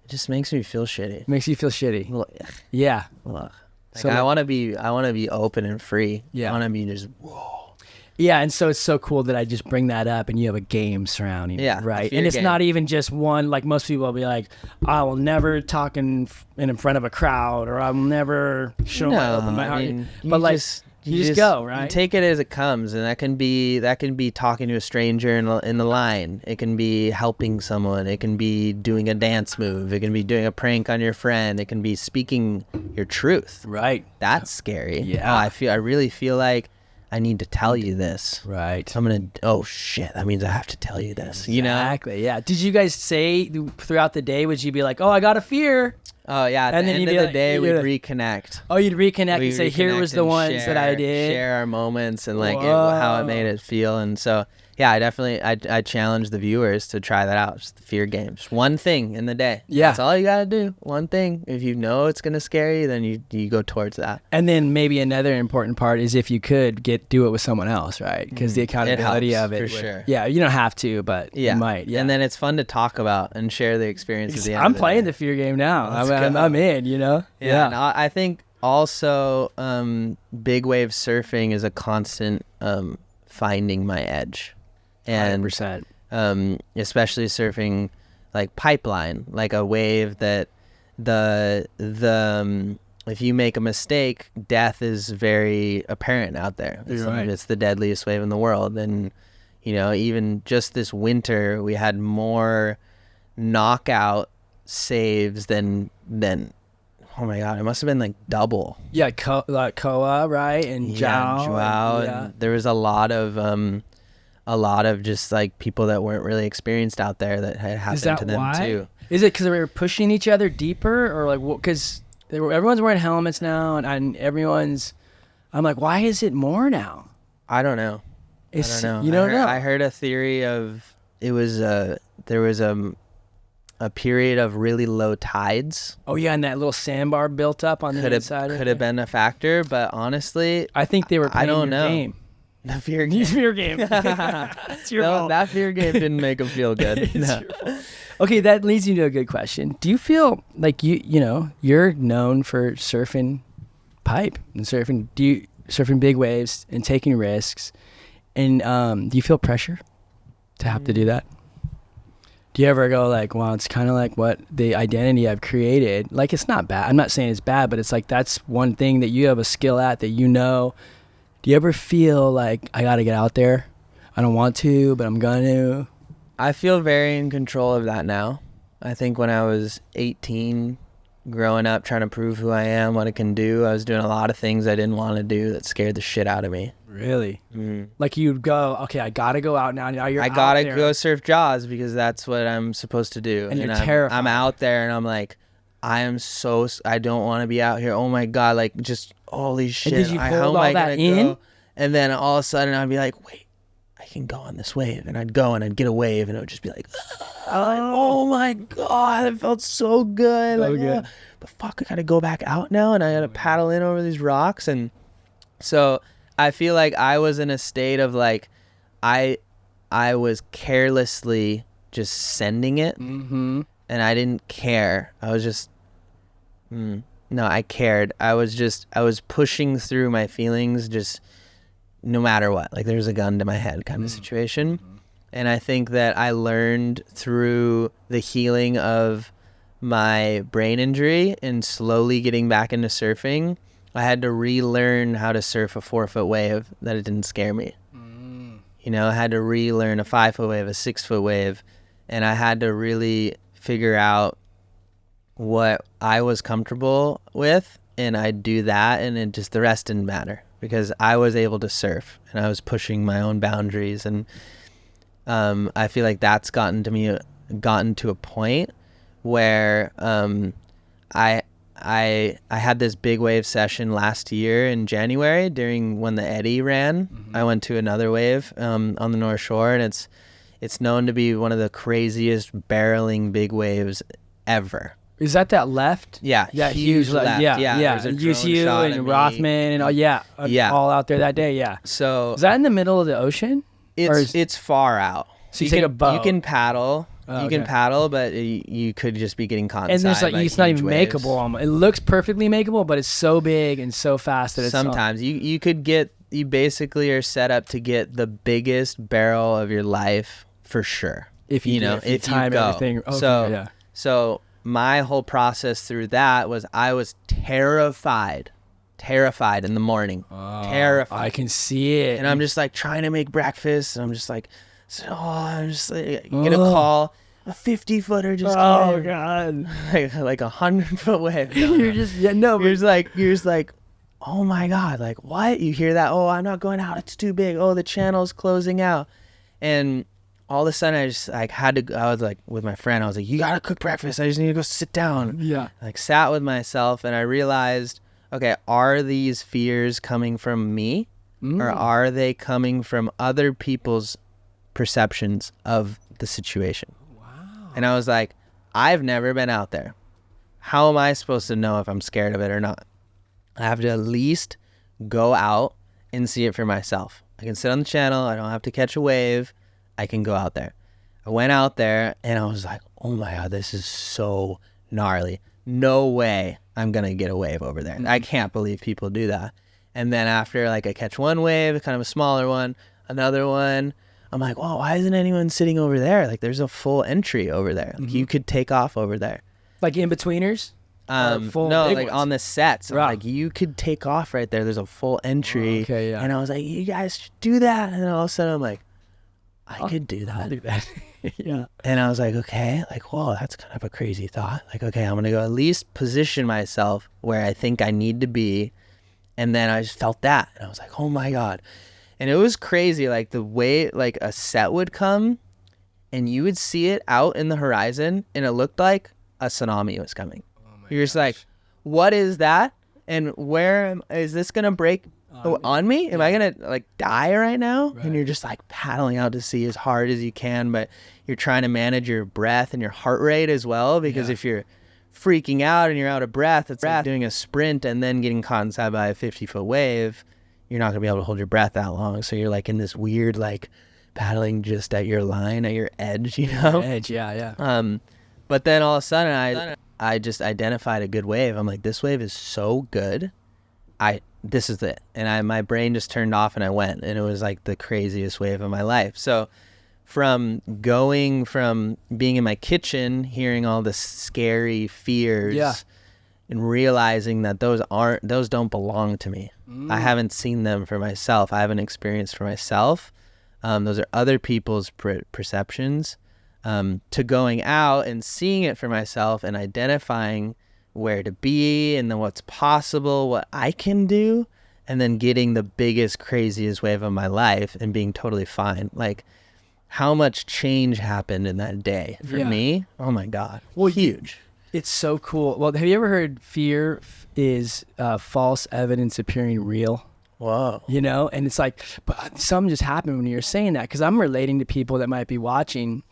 it just makes me feel shitty. Makes you feel shitty. Ugh. Yeah. Ugh. Like So I want to be open and free. Yeah. I want to be just Yeah, and so it's so cool that I just bring that up and you have a game surrounding Yeah, it, a right? fear And it's game. not even just one, like most people will be like, I will never talk in front of a crowd, or I will never show my heart. But like, you just go, right? You take it as it comes, and that can be talking to a stranger in the line. It can be helping someone. It can be doing a dance move. It can be doing a prank on your friend. It can be speaking your truth. Right. That's scary. Yeah. I really feel like I need to tell you this. Right. So I'm gonna. Oh shit! That means I have to tell you this. You know. Exactly. Yeah. Did you guys say throughout the day? Would you be like, "Oh, I got a fear"? Oh yeah. At And the then end you'd of be the like- day, we'd you'd- reconnect. Oh, you'd reconnect We and say, "Here reconnect was the and ones that I did." Share our moments and like Whoa. how it made it feel. And so, yeah, I challenge the viewers to try that out. Just the fear game. Just one thing in the day. Yeah. That's all you got to do. One thing. If you know it's going to scare you, then you go towards that. And then maybe another important part is if you could do it with someone else, right? Because the accountability helps, of it. for sure. Yeah, you don't have to, but Yeah. you might. Yeah. And then it's fun to talk about and share the experience at the end I'm of the playing day. the fear game now. Let's I'm go. in, you know? Yeah. And I think also big wave surfing is a constant finding my edge. And 100%. Especially surfing like pipeline, like a wave that if you make a mistake, death is very apparent out there. You're right. It's the deadliest wave in the world. And, you know, even just this winter, we had more knockout saves than oh my God, it must have been like double. Yeah, Koa, right? And Joao. Joao. Yeah. And there was a lot of just like people that weren't really experienced out there that had happened Is that to them why? too. Is it because they were pushing each other deeper, or like because everyone's wearing helmets now, and everyone's? I'm like, why is it more now? I don't know. It's, I don't know. You don't know. I heard a theory of there was a period of really low tides. Oh yeah, and that little sandbar built up on the inside. Could have been a factor, but honestly, I think they were I playing don't your know. game. the fear game. Fear game. It's your fault. That fear game didn't make them feel good. It's No. your fault. Okay, that leads you to a good question. Do you feel like you're known for surfing pipe and surfing big waves and taking risks, and do you feel pressure to have to do that? Do you ever go like, well, it's kind of like what the identity I've created. Like, it's not bad. I'm not saying it's bad, but it's like that's one thing that you have a skill at that you know. Do you ever feel like I got to get out there? I don't want to, but I'm going to. I feel very in control of that now. I think when I was 18, growing up trying to prove who I am, what I can do. I was doing a lot of things I didn't want to do that scared the shit out of me. Really? Like you'd go, okay, I gotta go out now. Now I gotta go surf Jaws because that's what I'm supposed to do. And you're terrified. I'm out there and I'm like, I don't want to be out here. Oh my God, like just holy shit. And did you hold all that in? Go? And then all of a sudden I'd be like, wait, I can go on this wave. And I'd go and I'd get a wave and it would just be like, oh my God, it felt so good. So like, good. But fuck, I gotta go back out now and I gotta paddle in over these rocks. And so I feel like I was in a state of like, I was carelessly just sending it. Mm-hmm. And I didn't care. I was just, no, I cared. I was pushing through my feelings just no matter what. Like there's a gun to my head kind of situation. And I think that I learned through the healing of my brain injury and slowly getting back into surfing, I had to relearn how to surf a 4-foot wave that it didn't scare me. You know, I had to relearn a 5-foot wave, a 6-foot wave, and I had to really figure out what I was comfortable with, and I'd do that, and it just the rest didn't matter because I was able to surf and I was pushing my own boundaries. And I feel like that's gotten to a point where I had this big wave session last year in January during when the eddy ran. I went to another wave on the North Shore, and it's known to be one of the craziest barreling big waves ever. Is that left? Yeah, huge left. Yeah. Use you and Rothman and all out there that day. Yeah. So is that in the middle of the ocean? It's far out. So you take a boat. You can paddle. Oh, you can paddle, but you could just be getting caught and inside. And there's like it's not even waves. makeable. Almost. It looks perfectly makeable, but it's so big and so fast that it's sometimes you basically are set up to get the biggest barrel of your life for sure. If you go. Everything. Okay, So my whole process through that was I was terrified in the morning. Terrified. I can see it. And I'm just like trying to make breakfast, and I'm just like, get a call. A 50-footer just came. God. Like 100-foot wave. You're just You're just like, oh my God, like what? You hear that? Oh, I'm not going out. It's too big. Oh, the channel's closing out. And all of a sudden I just like I was like with my friend, I was like, you gotta cook breakfast. I just need to go sit down. Yeah. I like sat with myself and I realized, okay, are these fears coming from me or are they coming from other people's perceptions of the situation? Wow. And I was like, I've never been out there. How am I supposed to know if I'm scared of it or not? I have to at least go out and see it for myself. I can sit on the channel. I don't have to catch a wave. I can go out there. I went out there and I was like, oh my God, this is so gnarly. No way I'm going to get a wave over there. I can't believe people do that. And then after like I catch one wave, kind of a smaller one, another one, I'm like, well, why isn't anyone sitting over there? Like there's a full entry over there. Like you could take off over there. Like in betweeners? No, like on the sets. Right. Like you could take off right there. There's a full entry. Okay, yeah. And I was like, you guys should do that. And all of a sudden I'm like, I could do that. I'll do that. Yeah. And I was like, okay, like, whoa, that's kind of a crazy thought. Like, okay, I'm going to go at least position myself where I think I need to be. And then I just felt that. And I was like, oh my God. And it was crazy. Like the way like a set would come and you would see it out in the horizon and it looked like a tsunami was coming. You're just like, what is that? And is this going to break on me? Am I going to like die right now? Right. And you're just like paddling out to sea as hard as you can, but you're trying to manage your breath and your heart rate as well. Because if you're freaking out and you're out of breath, it's like doing a sprint and then getting caught inside by a 50-foot wave. You're not going to be able to hold your breath that long. So you're like in this weird, like paddling just at your line, at your edge, you know? Edge, yeah. But then all of a sudden I just identified a good wave. I'm like, this wave is so good. This is it. And my brain just turned off and I went, and it was like the craziest wave of my life. So from being in my kitchen, hearing all the scary fears and realizing that those don't belong to me. I haven't seen them for myself. I haven't experienced for myself. Those are other people's perceptions. To going out and seeing it for myself and identifying where to be and then what's possible, what I can do, and then getting the biggest, craziest wave of my life and being totally fine. Like, how much change happened in that day for me? Oh my God. Well, huge. It's so cool. Well, have you ever heard fear is false evidence appearing real? Whoa. You know, and it's like, but something just happened when you're saying that, because I'm relating to people that might be watching.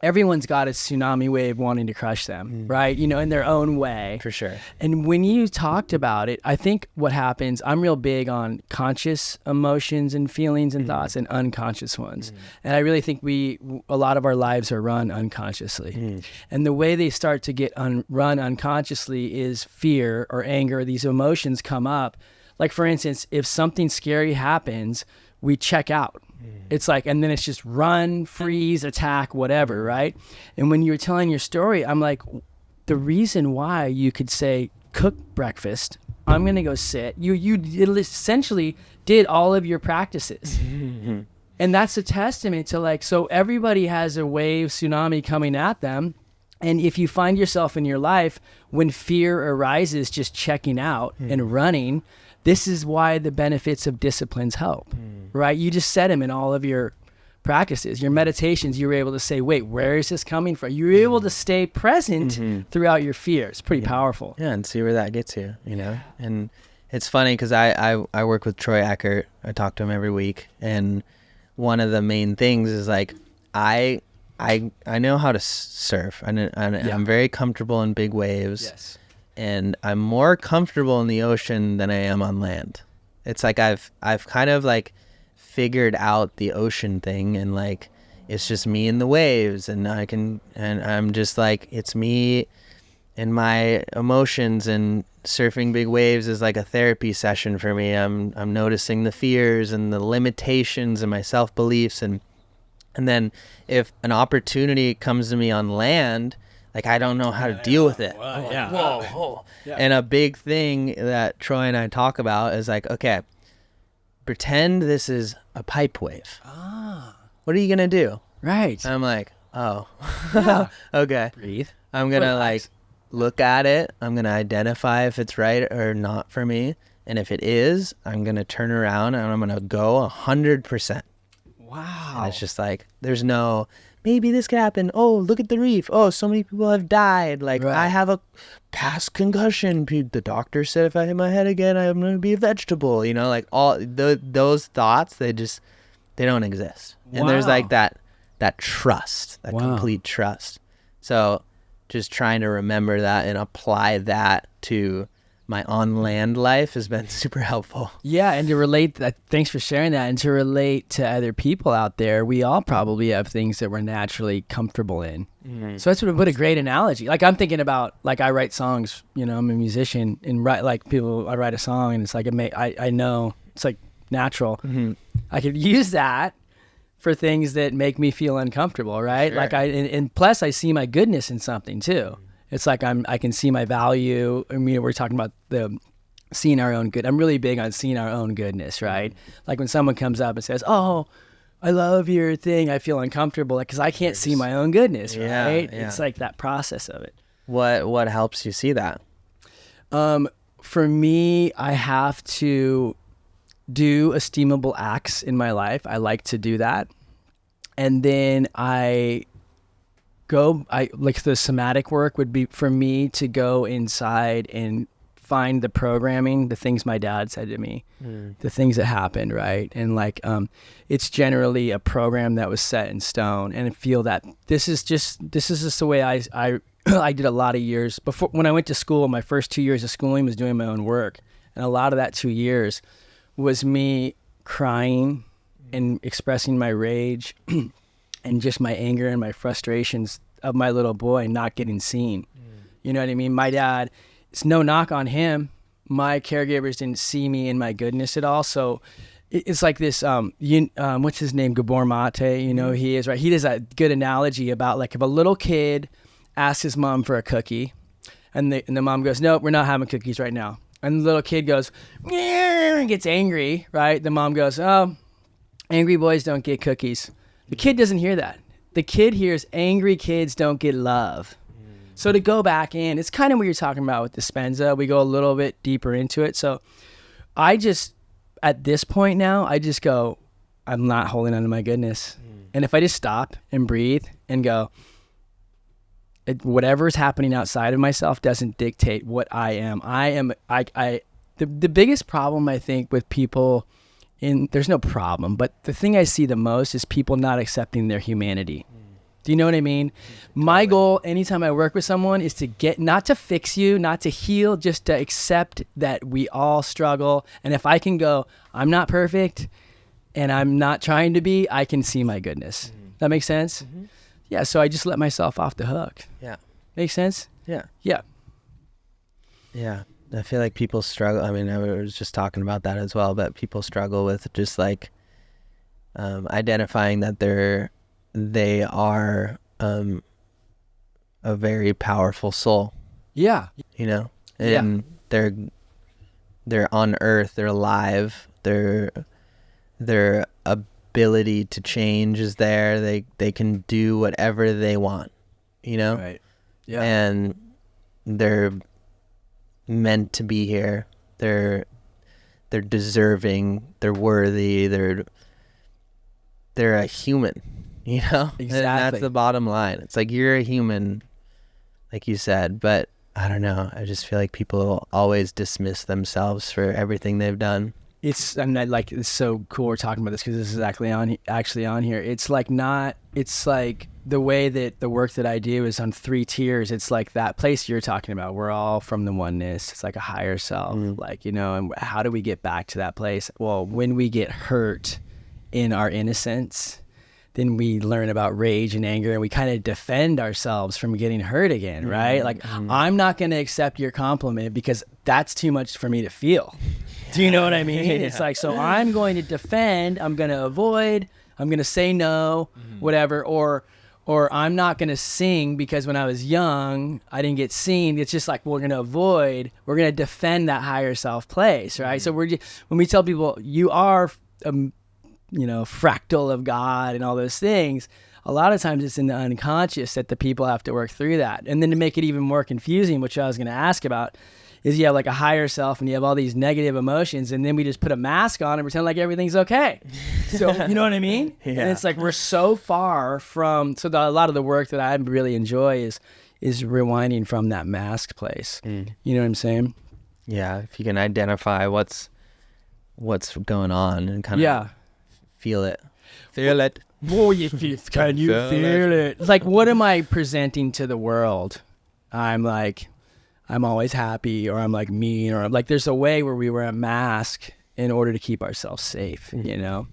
Everyone's got a tsunami wave wanting to crush them, right? You know, in their own way. For sure. And when you talked about it, I think what happens, I'm real big on conscious emotions and feelings and thoughts and unconscious ones. And I really think a lot of our lives are run unconsciously. And the way they start to get run unconsciously is fear or anger. These emotions come up. Like, for instance, if something scary happens, we check out. It's like, and then it's just run, freeze, attack, whatever, right? And when you were telling your story, I'm like, the reason why you could say, cook breakfast, I'm going to go sit. You essentially did all of your practices. And that's a testament to, like, so everybody has a wave tsunami coming at them. And if you find yourself in your life when fear arises, just checking out and running, this is why the benefits of disciplines help, right? You just said them in all of your practices, your meditations. You were able to say, wait, where is this coming from? You were able to stay present throughout your fear. It's pretty powerful. Yeah, and see where that gets you, you know? And it's funny because I work with Troy Eckert. I talk to him every week. And one of the main things is, like, I know how to surf. I'm very comfortable in big waves. Yes. And I'm more comfortable in the ocean than I am on land. It's like I've kind of, like, figured out the ocean thing, and, like, it's just me and the waves, and I'm just like, it's me and my emotions, and surfing big waves is like a therapy session for me. I'm noticing the fears and the limitations and my self-beliefs, and then if an opportunity comes to me on land, like, I don't know how to deal with it. Whoa. Yeah. And a big thing that Troy and I talk about is, like, okay, pretend this is a pipe wave. What are you going to do? Right. I'm like, oh, okay. Breathe. I'm going to, like, look at it. I'm going to identify if it's right or not for me. And if it is, I'm going to turn around and I'm going to go 100%. Wow. And it's just like, there's no, maybe this could happen. Oh, look at the reef. Oh, so many people have died. Like, right. I have a past concussion. The doctor said if I hit my head again, I'm going to be a vegetable. You know, like, all those thoughts, they don't exist. And there's, like, that trust, that complete trust. So just trying to remember that and apply that to my on-land life has been super helpful. Yeah, and to relate that, thanks for sharing that, and to relate to other people out there, we all probably have things that we're naturally comfortable in. So that's what a great analogy. Like, I'm thinking about, like, I write songs, you know, I'm a musician, and I write a song, and it's like, I know, it's like natural. I could use that for things that make me feel uncomfortable, right? Sure. Like, and plus I see my goodness in something too. It's like I can see my value. I mean, we're talking about seeing our own good. I'm really big on seeing our own goodness, right? Like, when someone comes up and says, "Oh, I love your thing," I feel uncomfortable, because I can't see my own goodness, right? Yeah. It's like that process of it. What helps you see that? For me, I have to do esteemable acts in my life. I like to do that, and then like, the somatic work would be for me to go inside and find the programming, the things my dad said to me, the things that happened, right? And, like, it's generally a program that was set in stone, and I feel that this is just the way I I did a lot of years before. When I went to school, my first 2 years of schooling was doing my own work, and a lot of that 2 years was me crying and expressing my rage and just my anger and my frustrations of my little boy not getting seen. You know what I mean? My dad, it's no knock on him. My caregivers didn't see me in my goodness at all. So it's like this, what's his name? Gabor Mate, you know, he is, right? He does a good analogy about, like, if a little kid asks his mom for a cookie and the mom goes, "No, we're not having cookies right now." And the little kid goes, "Yeah," and gets angry, right? The mom goes, "Oh, angry boys don't get cookies." The kid doesn't hear that. The kid hears angry kids don't get love. So to go back in, it's kind of what you're talking about with Dispenza. We go a little bit deeper into it. So I just, at this point now, I just go, I'm not holding on to my goodness. And if I just stop and breathe and go, whatever is happening outside of myself doesn't dictate what I am. The biggest problem I think with people there's no problem, but the thing I see the most is people not accepting their humanity. Do you know what I mean? My goal anytime I work with someone is to not to fix you, not to heal, just to accept that we all struggle. And if I can go, I'm not perfect and I'm not trying to be, I can see my goodness. That makes sense? Mm-hmm. Yeah, so I just let myself off the hook. Yeah. Makes sense? Yeah. Yeah. Yeah. I feel like people struggle. I mean, I was just talking about that as well, but people struggle with just like identifying that they are a very powerful soul. Yeah. You know? And they're on earth, they're alive, their ability to change is there. They can do whatever they want, you know? Right. Yeah. And they're meant to be here. They're deserving, they're worthy, they're a human, you know? Exactly. And that's the bottom line. It's like you're a human, like you said, but I don't know. I just feel like people always dismiss themselves for everything they've done. It's so cool we're talking about this because this is actually on here. It's like the way that the work that I do is on 3 tiers. It's like that place you're talking about. We're all from the oneness. It's like a higher self, like, you know, and how do we get back to that place? Well, when we get hurt in our innocence, then we learn about rage and anger and we kind of defend ourselves from getting hurt again, right? Like, I'm not going to accept your compliment because that's too much for me to feel. Do you know what I mean? Yeah. It's like, so I'm going to defend, I'm going to avoid, I'm going to say no, whatever, or I'm not going to sing because when I was young, I didn't get seen. It's just like, we're going to defend that higher self place, right? So when we tell people you are, fractal of God and all those things, a lot of times it's in the unconscious that the people have to work through that. And then to make it even more confusing, which I was going to ask about, is you have like a higher self and you have all these negative emotions and then we just put a mask on and pretend like everything's okay. So, you know what I mean? Yeah. And it's like we're so far from, a lot of the work that I really enjoy is rewinding from that mask place. You know what I'm saying? Yeah, if you can identify what's going on and kind of feel it. Feel it. Can you feel it? Like, what am I presenting to the world? I'm always happy, or I'm like mean, or like there's a way where we wear a mask in order to keep ourselves safe, you know?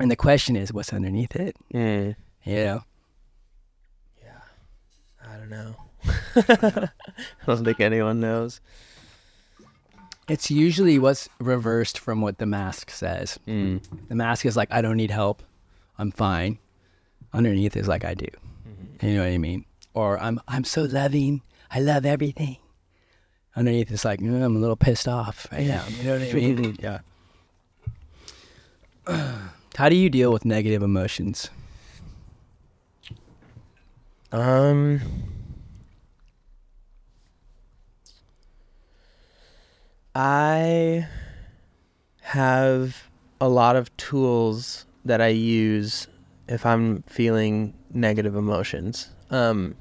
And the question is, what's underneath it? You know? Yeah. I don't know. I don't think anyone knows. It's usually what's reversed from what the mask says. The mask is like, I don't need help. I'm fine. Underneath is like, I do. You know what I mean? Or I'm so loving. I love everything. Underneath it's like, I'm a little pissed off right now. You know what I mean? Yeah. How do you deal with negative emotions? I have a lot of tools that I use if I'm feeling negative emotions. But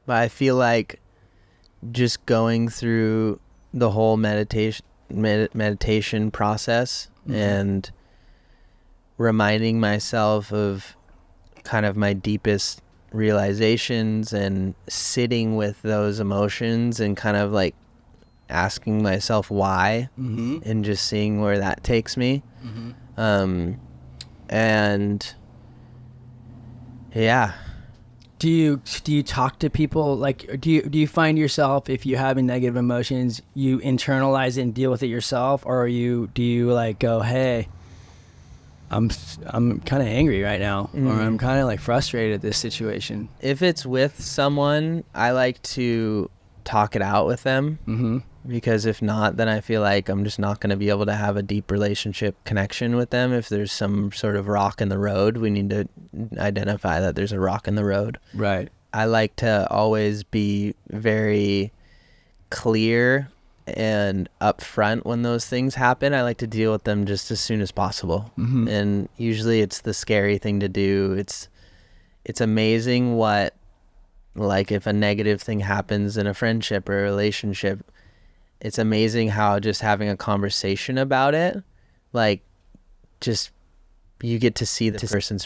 I feel like just going through the whole meditation process and reminding myself of kind of my deepest realizations and sitting with those emotions and kind of like asking myself why and just seeing where that takes me. And yeah. Do you talk to people, like, do you find yourself, if you're having negative emotions, you internalize it and deal with it yourself, or do you like go, hey, I'm kind of angry right now, or I'm kind of like frustrated at this situation? If it's with someone, I like to talk it out with them, because if not, then I feel like I'm just not going to be able to have a deep relationship connection with them. If there's some sort of rock in the road, we need to identify that there's a rock in the road. Right. I like to always be very clear and upfront when those things happen. I like to deal with them just as soon as possible. And usually it's the scary thing to do. It's amazing what, like, if a negative thing happens in a friendship or a relationship, it's amazing how just having a conversation about it, like, just you get to see the person's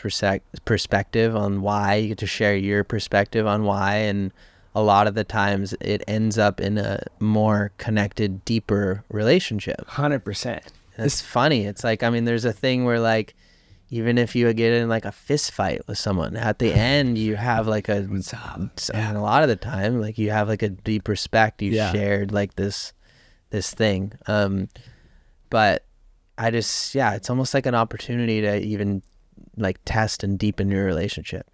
perspective on why. You get to share your perspective on why, and a lot of the times it ends up in a more connected, deeper relationship. 100%. It's funny. It's like, I mean, there's a thing where, like, even if you get in like a fist fight with someone, at the end you have like and a lot of the time, like, you have like a deep respect. You shared like this thing. But I just, it's almost like an opportunity to even like test and deepen your relationship,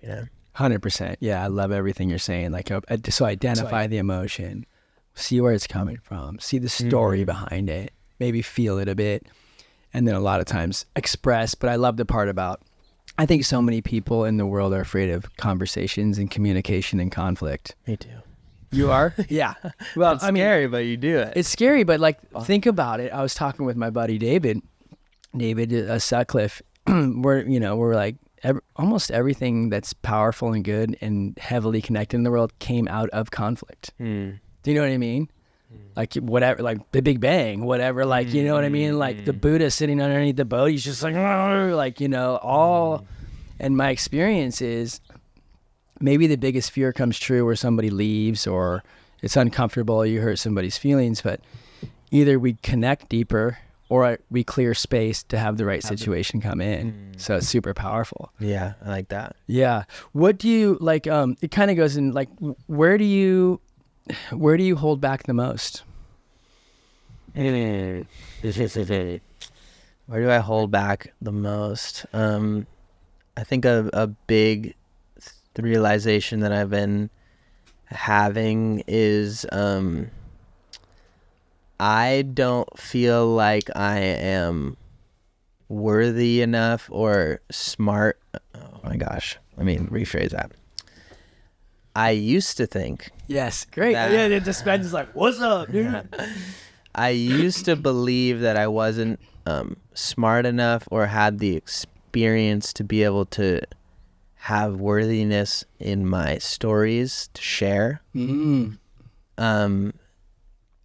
100%. Yeah, I love everything you're saying. Like, so identify the emotion, see where it's coming from, see the story behind it, maybe feel it a bit, and then a lot of times express. But I love the part about, I think so many people in the world are afraid of conversations and communication and conflict. Me too. You are? Yeah. Well, It's scary, but you do it. It's scary, but like, think about it. I was talking with my buddy David Sutcliffe. we're like, almost everything that's powerful and good and heavily connected in the world came out of conflict. Do you know what I mean? Like, whatever, like the Big Bang, whatever, like, you know what I mean? Like the Buddha sitting underneath the boat, he's just like, all. And my experience is, maybe the biggest fear comes true where somebody leaves or it's uncomfortable, you hurt somebody's feelings, but either we connect deeper or we clear space to have the right situation come in. So it's super powerful. Yeah, I like that. Yeah. What do you like? It kind of goes in like, where do you hold back the most? Where do I hold back the most? I think a big realization that I've been having is I don't feel like I am worthy enough or smart. Oh my gosh. Let me rephrase that. I used to think. Yes. Great. Yeah. The dispenser's like, what's up, dude? I used to believe that I wasn't smart enough or had the experience to be able to have worthiness in my stories to share.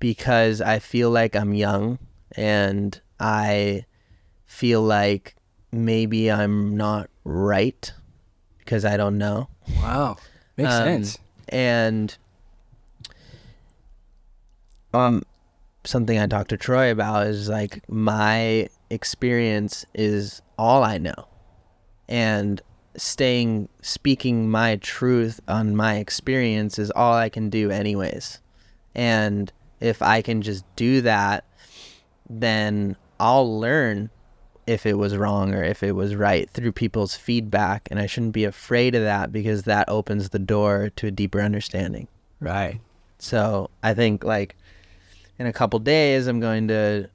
Because I feel like I'm young and I feel like maybe I'm not right because I don't know. Wow. Makes sense. And something I talked to Troy about is like, my experience is all I know. And speaking my truth on my experience is all I can do anyways. And if I can just do that, then I'll learn if it was wrong or if it was right through people's feedback. And I shouldn't be afraid of that because that opens the door to a deeper understanding. Right. So I think like in a couple days, I'm going to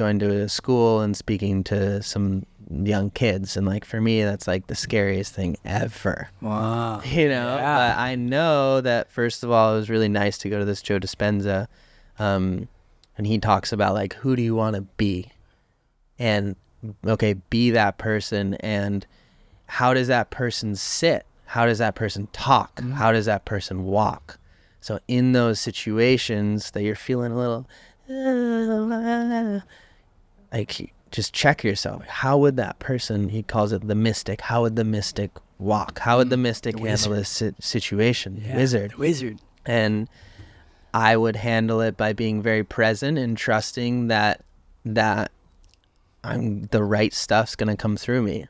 a school and speaking to some young kids, and like for me that's like the scariest thing ever. Wow. But I know that first of all, it was really nice to go to this Joe Dispenza, and he talks about like, who do you want to be, and okay, be that person, and how does that person sit, how does that person talk, how does that person walk. So in those situations that you're feeling a little like, just check yourself. How would that person, he calls it the mystic, how would the mystic walk? How would the mystic handle this situation? Yeah, Wizard. Wizard. And I would handle it by being very present and trusting that the right stuff's going to come through me.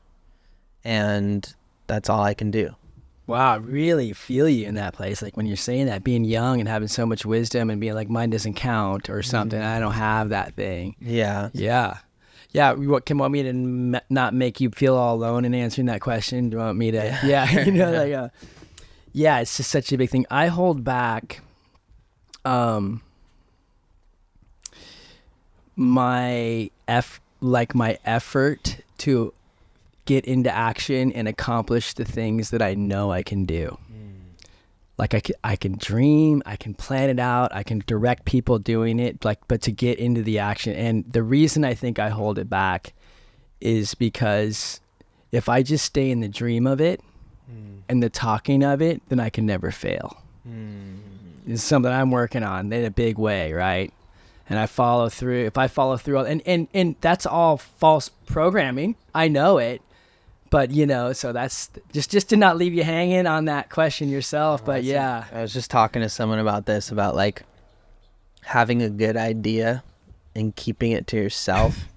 And that's all I can do. Wow, I really feel you in that place. Like when you're saying that, being young and having so much wisdom and being like, mine doesn't count or something. I don't have that thing. Yeah. Yeah. Yeah. What, can you want me to not make you feel all alone in answering that question? Do you want me to? Yeah. Yeah, it's just such a big thing. I hold back my effort to get into action and accomplish the things that I know I can do. like I can dream, I can plan it out, I can direct people doing it, like, but to get into the action. And the reason I think I hold it back is because if I just stay in the dream of it and the talking of it, then I can never fail. It's something I'm working on in a big way, right? And I follow through. If I follow through, and that's all false programming. I know it. But, you know, so that's just to not leave you hanging on that question yourself. But yeah. I was just talking to someone about this, about like having a good idea and keeping it to yourself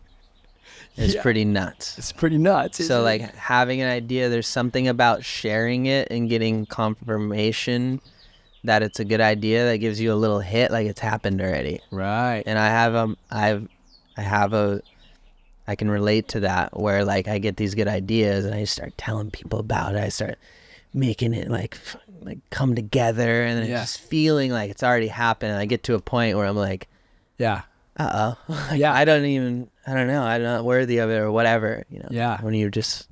is pretty nuts. It's pretty nuts. So like having an idea, there's something about sharing it and getting confirmation that it's a good idea that gives you a little hit, like it's happened already. Right. And I can relate to that, where like I get these good ideas and I start telling people about it. I start making it like come together, and then just feeling like it's already happened. And I get to a point where I'm like, yeah, like, I don't know, I'm not worthy of it or whatever, you know. Yeah. When you just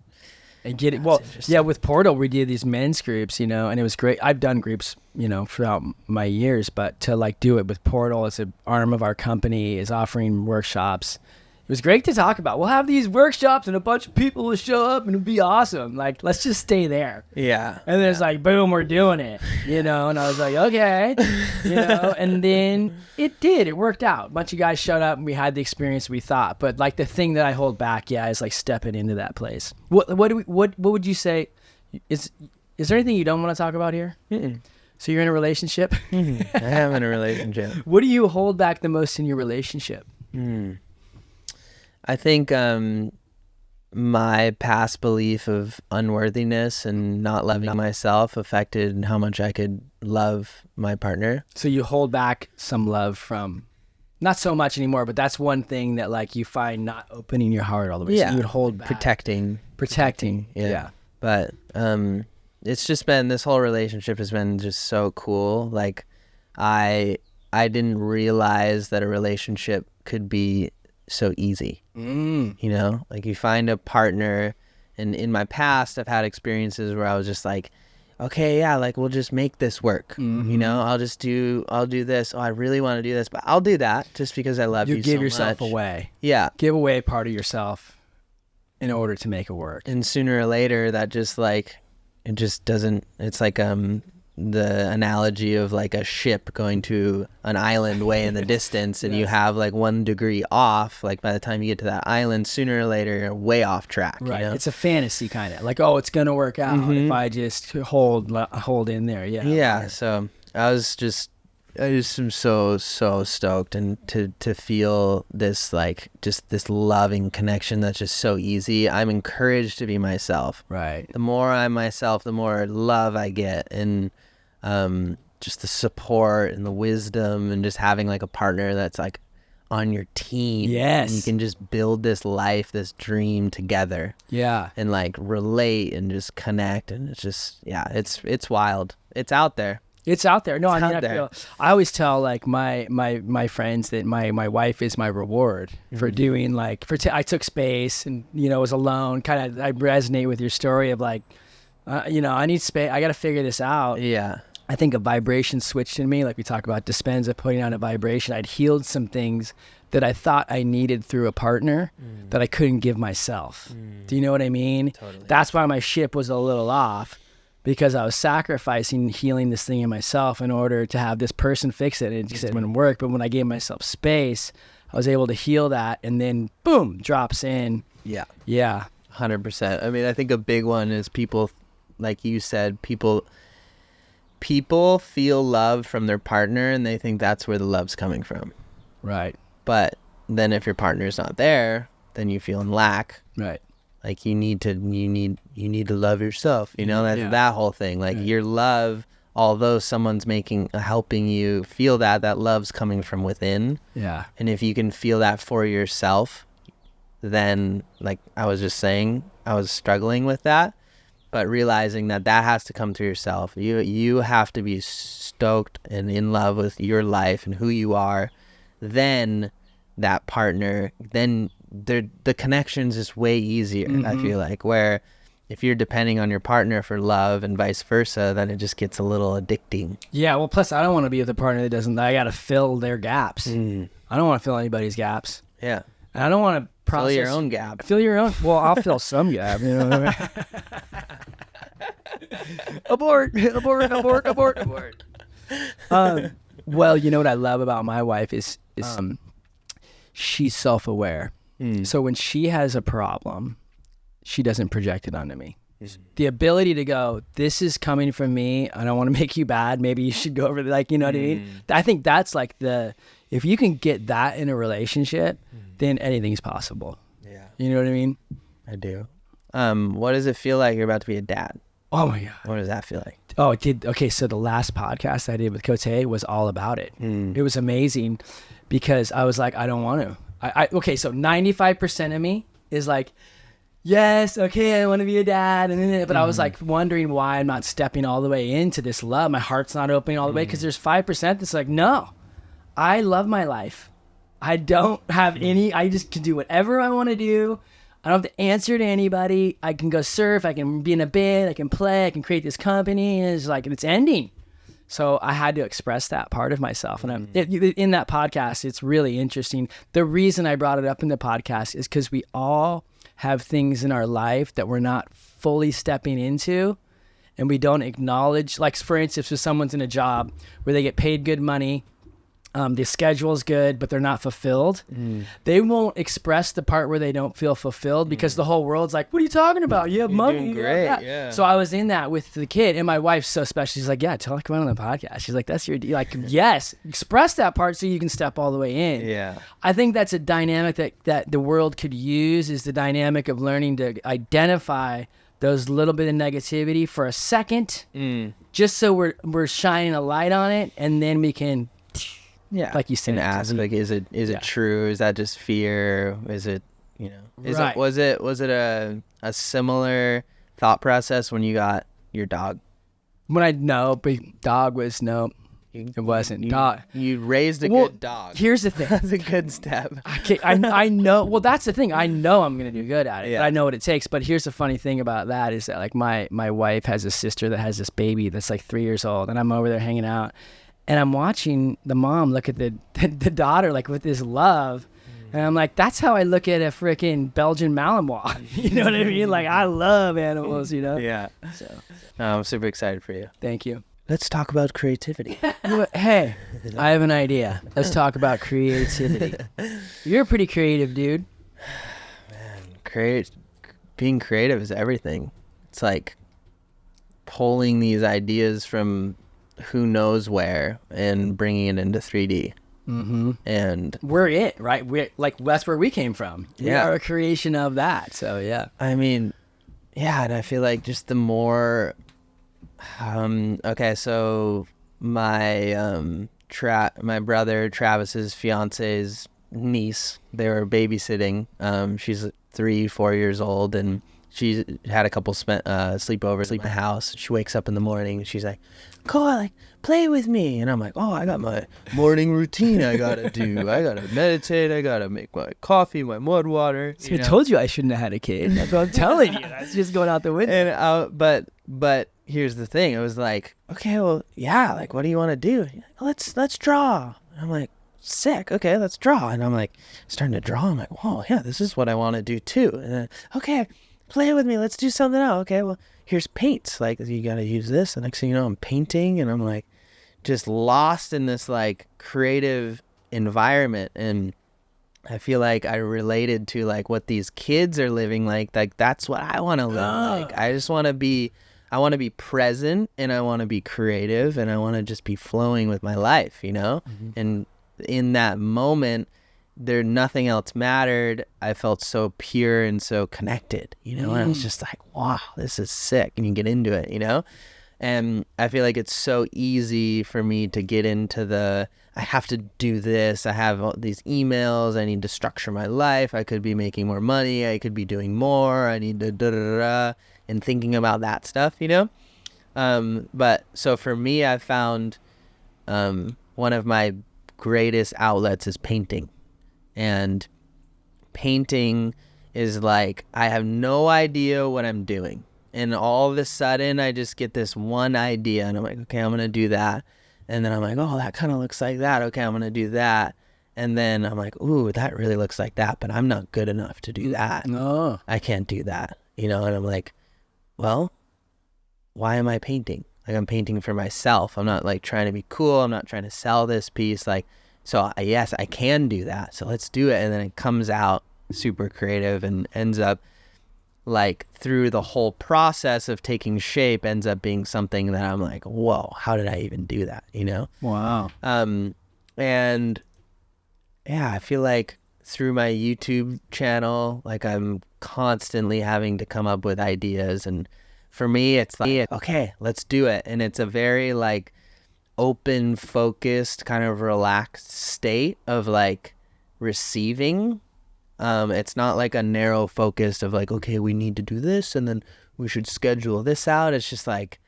and get it. Well, yeah, with Portal we did these men's groups, you know, and it was great. I've done groups, you know, throughout my years, but to like do it with Portal as an arm of our company, is offering workshops. It was great to talk about. We'll have these workshops and a bunch of people will show up and it'll be awesome. Like, let's just stay there. Yeah. And then it's like, boom, we're doing it, you know? And I was like, okay, you know? And then it worked out. A bunch of guys showed up and we had the experience we thought. But like the thing that I hold back, is like stepping into that place. What would you say? Is there anything you don't want to talk about here? Mm-mm. So you're in a relationship? I am in a relationship. What do you hold back the most in your relationship? I think my past belief of unworthiness and not loving myself affected how much I could love my partner. So you hold back some love from, not so much anymore, but that's one thing that like you find not opening your heart all the way. Yeah. So you would hold back. Protecting. Yeah. But it's just been, this whole relationship has been just so cool. Like I didn't realize that a relationship could be so easy. You know, like you find a partner, and in my past I've had experiences where I was just like, okay, yeah, like we'll just make this work. You know, I'll do this. Oh, I really want to do this, but I'll do that just because I love you so much. You give yourself away. Yeah. Give away part of yourself in order to make it work. And sooner or later that just like, it just doesn't, it's like the analogy of like a ship going to an island way in the distance, and you have like 1 degree off, like by the time you get to that island, sooner or later you're way off track. Right. You know? It's a fantasy kind of like, oh, it's gonna work out if I just hold in there. Yeah. So I just am so stoked, and to feel this like just this loving connection that's just so easy. I'm encouraged to be myself. Right. The more I'm myself, the more love I get, and just the support and the wisdom, and just having like a partner that's like on your team. Yes. And you can just build this life, this dream together. Yeah. And like relate and just connect, and it's just, it's wild. It's out there. It's out there. No, It's I mean, out there. I always tell like my friends that my wife is my reward for doing like, I took space and, you know, was alone. Kind of, I resonate with your story of like, you know, I need space. I got to figure this out. Yeah. I think a vibration switched in me. Like we talk about Dispenza putting on a vibration. I'd healed some things that I thought I needed through a partner that I couldn't give myself. Do you know what I mean? Totally. That's why my ship was a little off, because I was sacrificing healing this thing in myself in order to have this person fix it. And it just didn't work. But when I gave myself space, I was able to heal that, and then boom, drops in. Yeah. Yeah. 100%. I mean, I think a big one is people, like you said, people feel love from their partner, and they think that's where the love's coming from. Right. But then if your partner's not there, then you feel in lack. Right. Like you need to love yourself, you know, that whole thing. Like your love, although someone's helping you feel that love's coming from within. Yeah. And if you can feel that for yourself, then like I was just saying, I was struggling with that, but realizing that has to come through yourself. You have to be stoked and in love with your life and who you are. Then that partner, then the connections is way easier. I feel like, where if you're depending on your partner for love and vice versa, then it just gets a little addicting. Yeah, well, plus I don't want to be with a partner that doesn't. I got to fill their gaps. I don't want to fill anybody's gaps. Yeah. And I don't want to process. Fill your own gap. Fill your own. Well, I'll fill some gap. You know what I mean? Abort! Abort! Well, you know what I love about my wife is she's self-aware. So when she has a problem, she doesn't project it onto me. The ability to go, this is coming from me. I don't want to make you bad. Maybe you should go over there. Like, you know what I mean? I think that's like if you can get that in a relationship, then anything's possible. Yeah. You know what I mean? I do. What does it feel like you're about to be a dad? Oh my God. What does that feel like? Oh, it did. Okay. So the last podcast I did with Cote was all about it. It was amazing because I was like, I don't want to. Okay. So 95% of me is like, yes, okay, I want to be a dad. But I was like wondering why I'm not stepping all the way into this love. My heart's not opening all the way because there's 5% that's like, no, I love my life. I don't have any, I just can do whatever I want to do. I don't have to answer to anybody. I can go surf. I can be in a band. I can play. I can create this company. And it's like, it's ending. So I had to express that part of myself. And in that podcast, it's really interesting. The reason I brought it up in the podcast is because we all have things in our life that we're not fully stepping into and we don't acknowledge. Like, for instance, if someone's in a job where they get paid good money, the schedule's good, but they're not fulfilled, they won't express the part where they don't feel fulfilled because the whole world's like, what are you talking about? You have money. Doing great, yeah. So I was in that with the kid, and my wife's so special. She's like, yeah, tell her to come on the podcast. She's like, that's your deal. Like, yes, express that part so you can step all the way in. Yeah. I think that's a dynamic that the world could use, is the dynamic of learning to identify those little bit of negativity for a second, just so we're shining a light on it, and then we can, like you said, ask, like, is it true? Is that just fear? Is it, Right. Was it a similar thought process when you got your dog? Dog was no. It wasn't. Dog. You raised a good dog. Here's the thing. That's a good step. I know. Well, that's the thing. I know I'm going to do good at it. Yeah. But I know what it takes. But here's the funny thing about that is that, like, my wife has a sister that has this baby that's like 3 years old. And I'm over there hanging out. And I'm watching the mom look at the daughter, like, with this love. And I'm like, that's how I look at a freaking Belgian Malinois. You know what I mean? Like, I love animals, Yeah. So, I'm super excited for you. thank you. Let's talk about creativity. Hey, I have an idea. Let's talk about creativity. You're a pretty creative dude. Man, being creative is everything. It's like pulling these ideas from who knows where and bringing it into 3D. And We're it, right? We're like, that's where we came from. We Yeah. are a creation of that. So yeah. I mean, yeah, and I feel like just the more okay, so my my brother Travis's fiance's niece, they were babysitting. She's 3-4 years old, and she had a couple sleepovers at my house. She wakes up in the morning and she's like, "Go, like, play with me." And I'm like, "Oh, I got my morning routine I gotta do. I gotta meditate. I gotta make my coffee, my mud water." See, I told you I shouldn't have had a kid. That's what I'm telling you. That's just going out the window. And but here's the thing. It was like, okay, well, yeah, like, what do you want to do? Let's draw. And I'm like, sick. Okay, let's draw. And I'm like, starting to draw. I'm like, whoa, yeah, this is what I want to do too. And then, okay, play with me. Let's do something else. Okay, well, here's paints. Like, you got to use this. The next thing you know, I'm painting, and I'm like, just lost in this like creative environment. And I feel like I related to like what these kids are living like that's what I want to live like. I just want to be present, and I want to be creative, and I want to just be flowing with my life, And in that moment, nothing else mattered. I felt so pure and so connected, And I was just like, wow, this is sick. And you get into it, And I feel like it's so easy for me to get into I have to do this. I have all these emails. I need to structure my life. I could be making more money. I could be doing more. I need to and thinking about that stuff, But so for me, I found one of my greatest outlets is painting. And painting is like, I have no idea what I'm doing. And all of a sudden, I just get this one idea, and I'm like, okay, I'm going to do that. And then I'm like, oh, that kind of looks like that. Okay, I'm going to do that. And then I'm like, ooh, that really looks like that, but I'm not good enough to do that. No. I can't do that, you know? And I'm like, well, why am I painting? Like, I'm painting for myself. I'm not like trying to be cool. I'm not trying to sell this piece. Like, so yes, I can do that. So let's do it. And then it comes out super creative and ends up like through the whole process of taking shape ends up being something that I'm like, whoa, how did I even do that? You know? Wow. And yeah, I feel like through my YouTube channel, like I'm constantly having to come up with ideas. And for me, it's like, okay, let's do it. And it's a very like open, focused, kind of relaxed state of like receiving. It's not like a narrow focus of like, okay, we need to do this and then we should schedule this out. It's just like,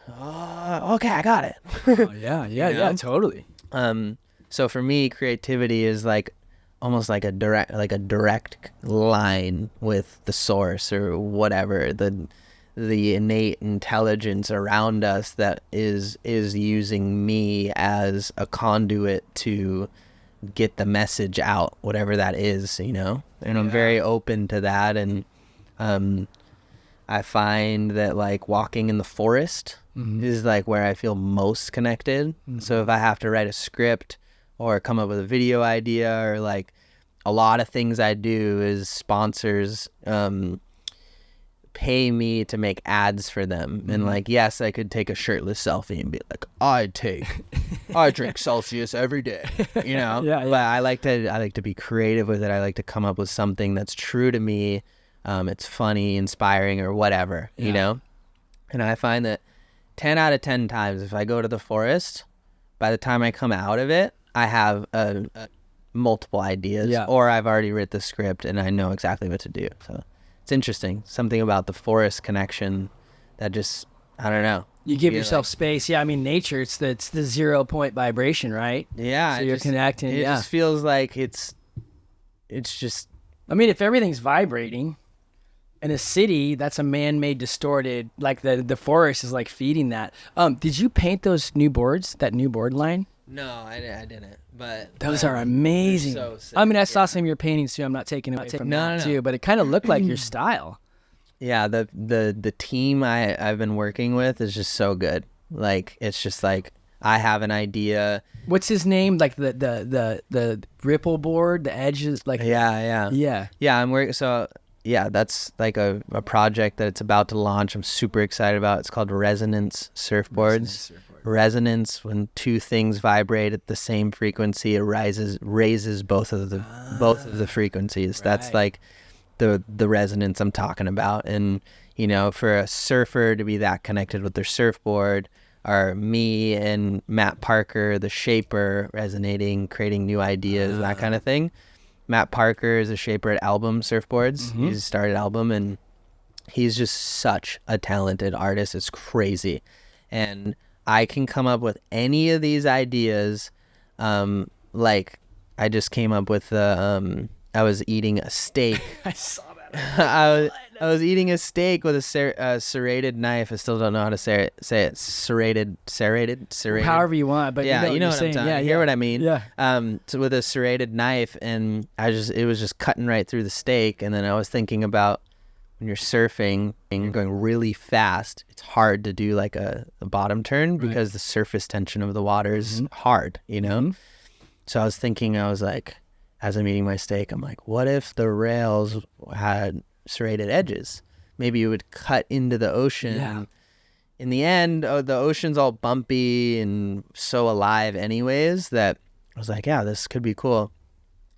okay, I got it. Oh, yeah, totally. So for me, creativity is like almost like a direct line with the source or whatever, the innate intelligence around us that is using me as a conduit to get the message out, whatever that is, you know? And I'm very open to that. And I find that like walking in the forest is like where I feel most connected. So if I have to write a script or come up with a video idea, or like a lot of things I do is sponsors pay me to make ads for them. And like, yes, I could take a shirtless selfie and be like, I drink Celsius every day, you know? But I like to be creative with it. I like to come up with something that's true to me. It's funny, inspiring, or whatever, you know? And I find that 10 out of 10 times, if I go to the forest, by the time I come out of it, I have multiple ideas, or I've already written the script and I know exactly what to do. So it's interesting. Something about the forest connection that just, I don't know. You give yourself space. Yeah, I mean, nature, it's the 0 point vibration, right? Yeah. So you're connecting. It just feels like it's just. I mean, if everything's vibrating in a city, that's a man-made distorted, like the forest is like feeding that. Did you paint those new boards, that new board line? No, I didn't. But those are amazing. So sick. I mean, I saw some of your paintings too. I'm not taking away from that too, but it kind of looked like your style. Yeah, the team I've been working with is just so good. Like, it's just like I have an idea. What's his name? Like the ripple board, the edges, like yeah. I'm working. So yeah, that's like a project that it's about to launch. I'm super excited about. It's called Resonance Surfboards. Resonance, when two things vibrate at the same frequency, it raises both of the frequencies. Right. That's like the resonance I'm talking about. And you know, for a surfer to be that connected with their surfboard, are me and Matt Parker, the shaper, resonating, creating new ideas, that kind of thing. Matt Parker is a shaper at Album Surfboards. He's started Album, and he's just such a talented artist. It's crazy. And I can come up with any of these ideas. Like I just came up with I was eating a steak. I saw that. I was eating a steak with a serrated knife. I still don't know how to say it. Serrated. However you want, but yeah, you know what I'm talking. Yeah, you hear what I mean? Yeah. So with a serrated knife, and it was just cutting right through the steak. And then I was thinking about when you're surfing and you're going really fast, it's hard to do like a bottom turn because the surface tension of the water is hard, you know? So I was thinking, I was like, as I'm eating my steak, I'm like, what if the rails had serrated edges? Maybe it would cut into the ocean. Yeah. In the end, the ocean's all bumpy and so alive anyways that I was like, yeah, this could be cool.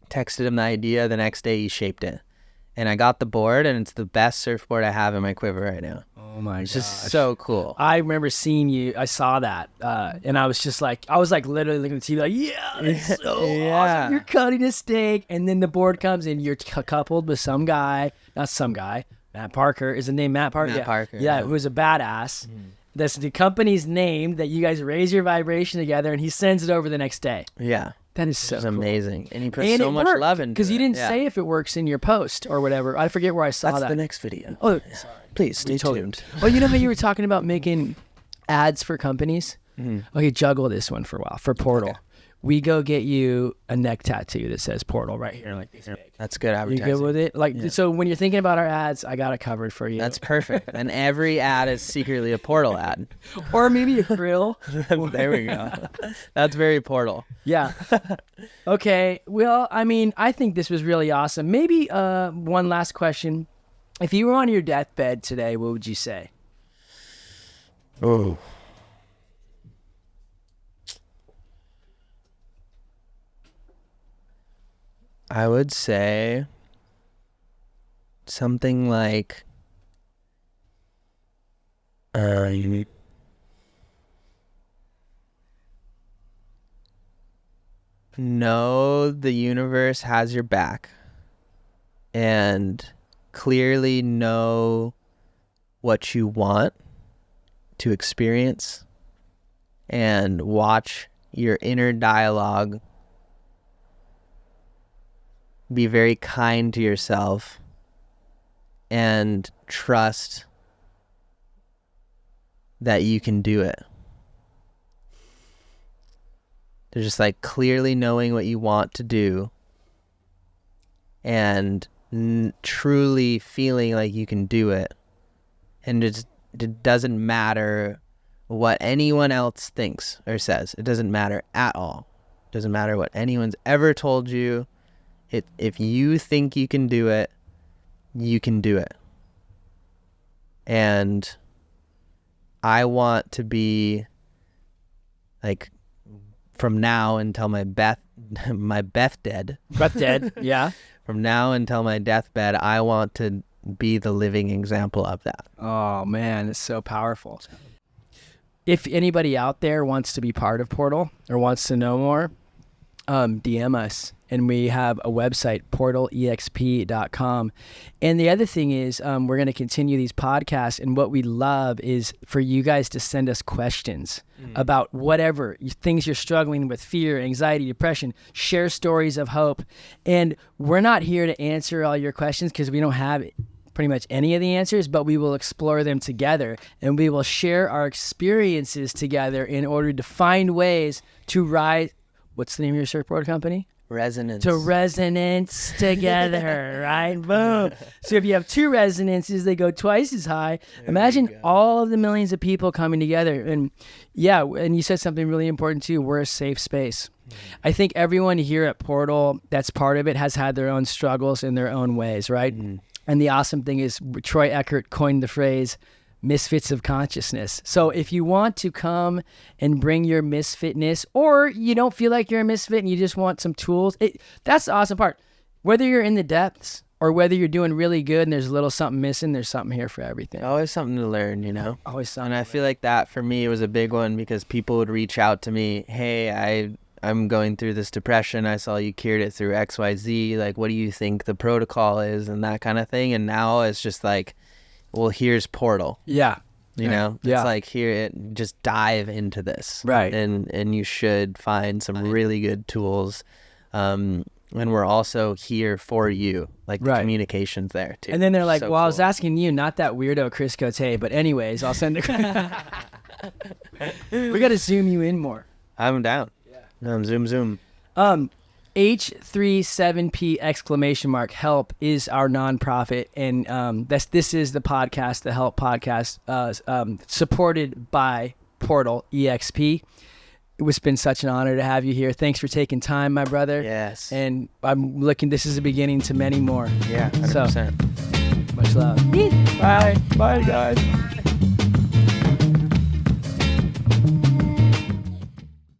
Texted him the idea. The next day he shaped it. And I got the board, and it's the best surfboard I have in my quiver right now. Oh my gosh. It's just so cool. I remember seeing you. I saw that, and I was literally looking at the TV like, yeah, that's so awesome. You're cutting a steak, and then the board comes, and you're coupled with Matt Parker. Is the name Matt Parker? Matt Parker. Yeah, who's a badass. That's the company's name that you guys raise your vibration together, and he sends it over the next day. Yeah. That is so cool. Amazing. And he puts so much love into it. Because you didn't say if it works in your post or whatever. I forget where I saw that. That's the next video. Oh, sorry. Please stay tuned. Well, you know how you were talking about making ads for companies? Okay, juggle this one for a while. For Portal, we go get you a neck tattoo that says Portal right here, like this big. That's good You advertising. good with it? Like, so when you're thinking about our ads, I got it covered for you. That's perfect. And every ad is secretly a Portal ad. Or maybe a grill. There we go. That's very Portal. Yeah. Okay. Well, I mean, I think this was really awesome. Maybe one last question. If you were on your deathbed today, what would you say? Oh. I would say something like know the universe has your back and clearly know what you want to experience and watch your inner dialogue. Be very kind to yourself and trust that you can do it. They're just like clearly knowing what you want to do and truly feeling like you can do it. And it doesn't matter what anyone else thinks or says. It doesn't matter at all. It doesn't matter what anyone's ever told you. If you think you can do it, you can do it. And I want to be like from now until my deathbed. Yeah. From now until my deathbed, I want to be the living example of that. Oh man, it's so powerful. If anybody out there wants to be part of Portal or wants to know more, DM us. And we have a website, portalexp.com. And the other thing is we're going to continue these podcasts. And what we love is for you guys to send us questions about whatever things you're struggling with, fear, anxiety, depression, share stories of hope. And we're not here to answer all your questions because we don't have pretty much any of the answers, but we will explore them together. And we will share our experiences together in order to find ways to rise. What's the name of your surfboard company? Resonance. To resonance together, right? Boom. So if you have two resonances, they go twice as high. Imagine all of the millions of people coming together. And yeah, and you said something really important too. We're a safe space. I think everyone here at Portal that's part of it has had their own struggles in their own ways, right? And the awesome thing is Troy Eckert coined the phrase, misfits of consciousness. So if you want to come and bring your misfitness, or you don't feel like you're a misfit and you just want some tools, that's the awesome part. Whether you're in the depths or whether you're doing really good and there's a little something missing, there's something here for everything. Always something to learn, you know? Always something. And I feel like that for me was a big one because people would reach out to me, hey, I'm going through this depression. I saw you cured it through XYZ. Like, what do you think the protocol is and that kind of thing? And now it's just like, well, here's Portal. Yeah. You know? Yeah. It's like, here, just dive into this. Right. And you should find some really good tools. And we're also here for you. Like, the communication's there, too. And then they're like, so well, cool. I was asking you, not that weirdo Chris Cote, but anyways, I'll send it. We got to zoom you in more. I'm down. Yeah. Zoom. H37P ! Help is our nonprofit, and this is the podcast, the Help podcast, supported by Portal EXP. It was been such an honor to have you here. Thanks for taking time, my brother. Yes. And I'm looking. This is a beginning to many more. Yeah. 100%. So much love. Bye, guys.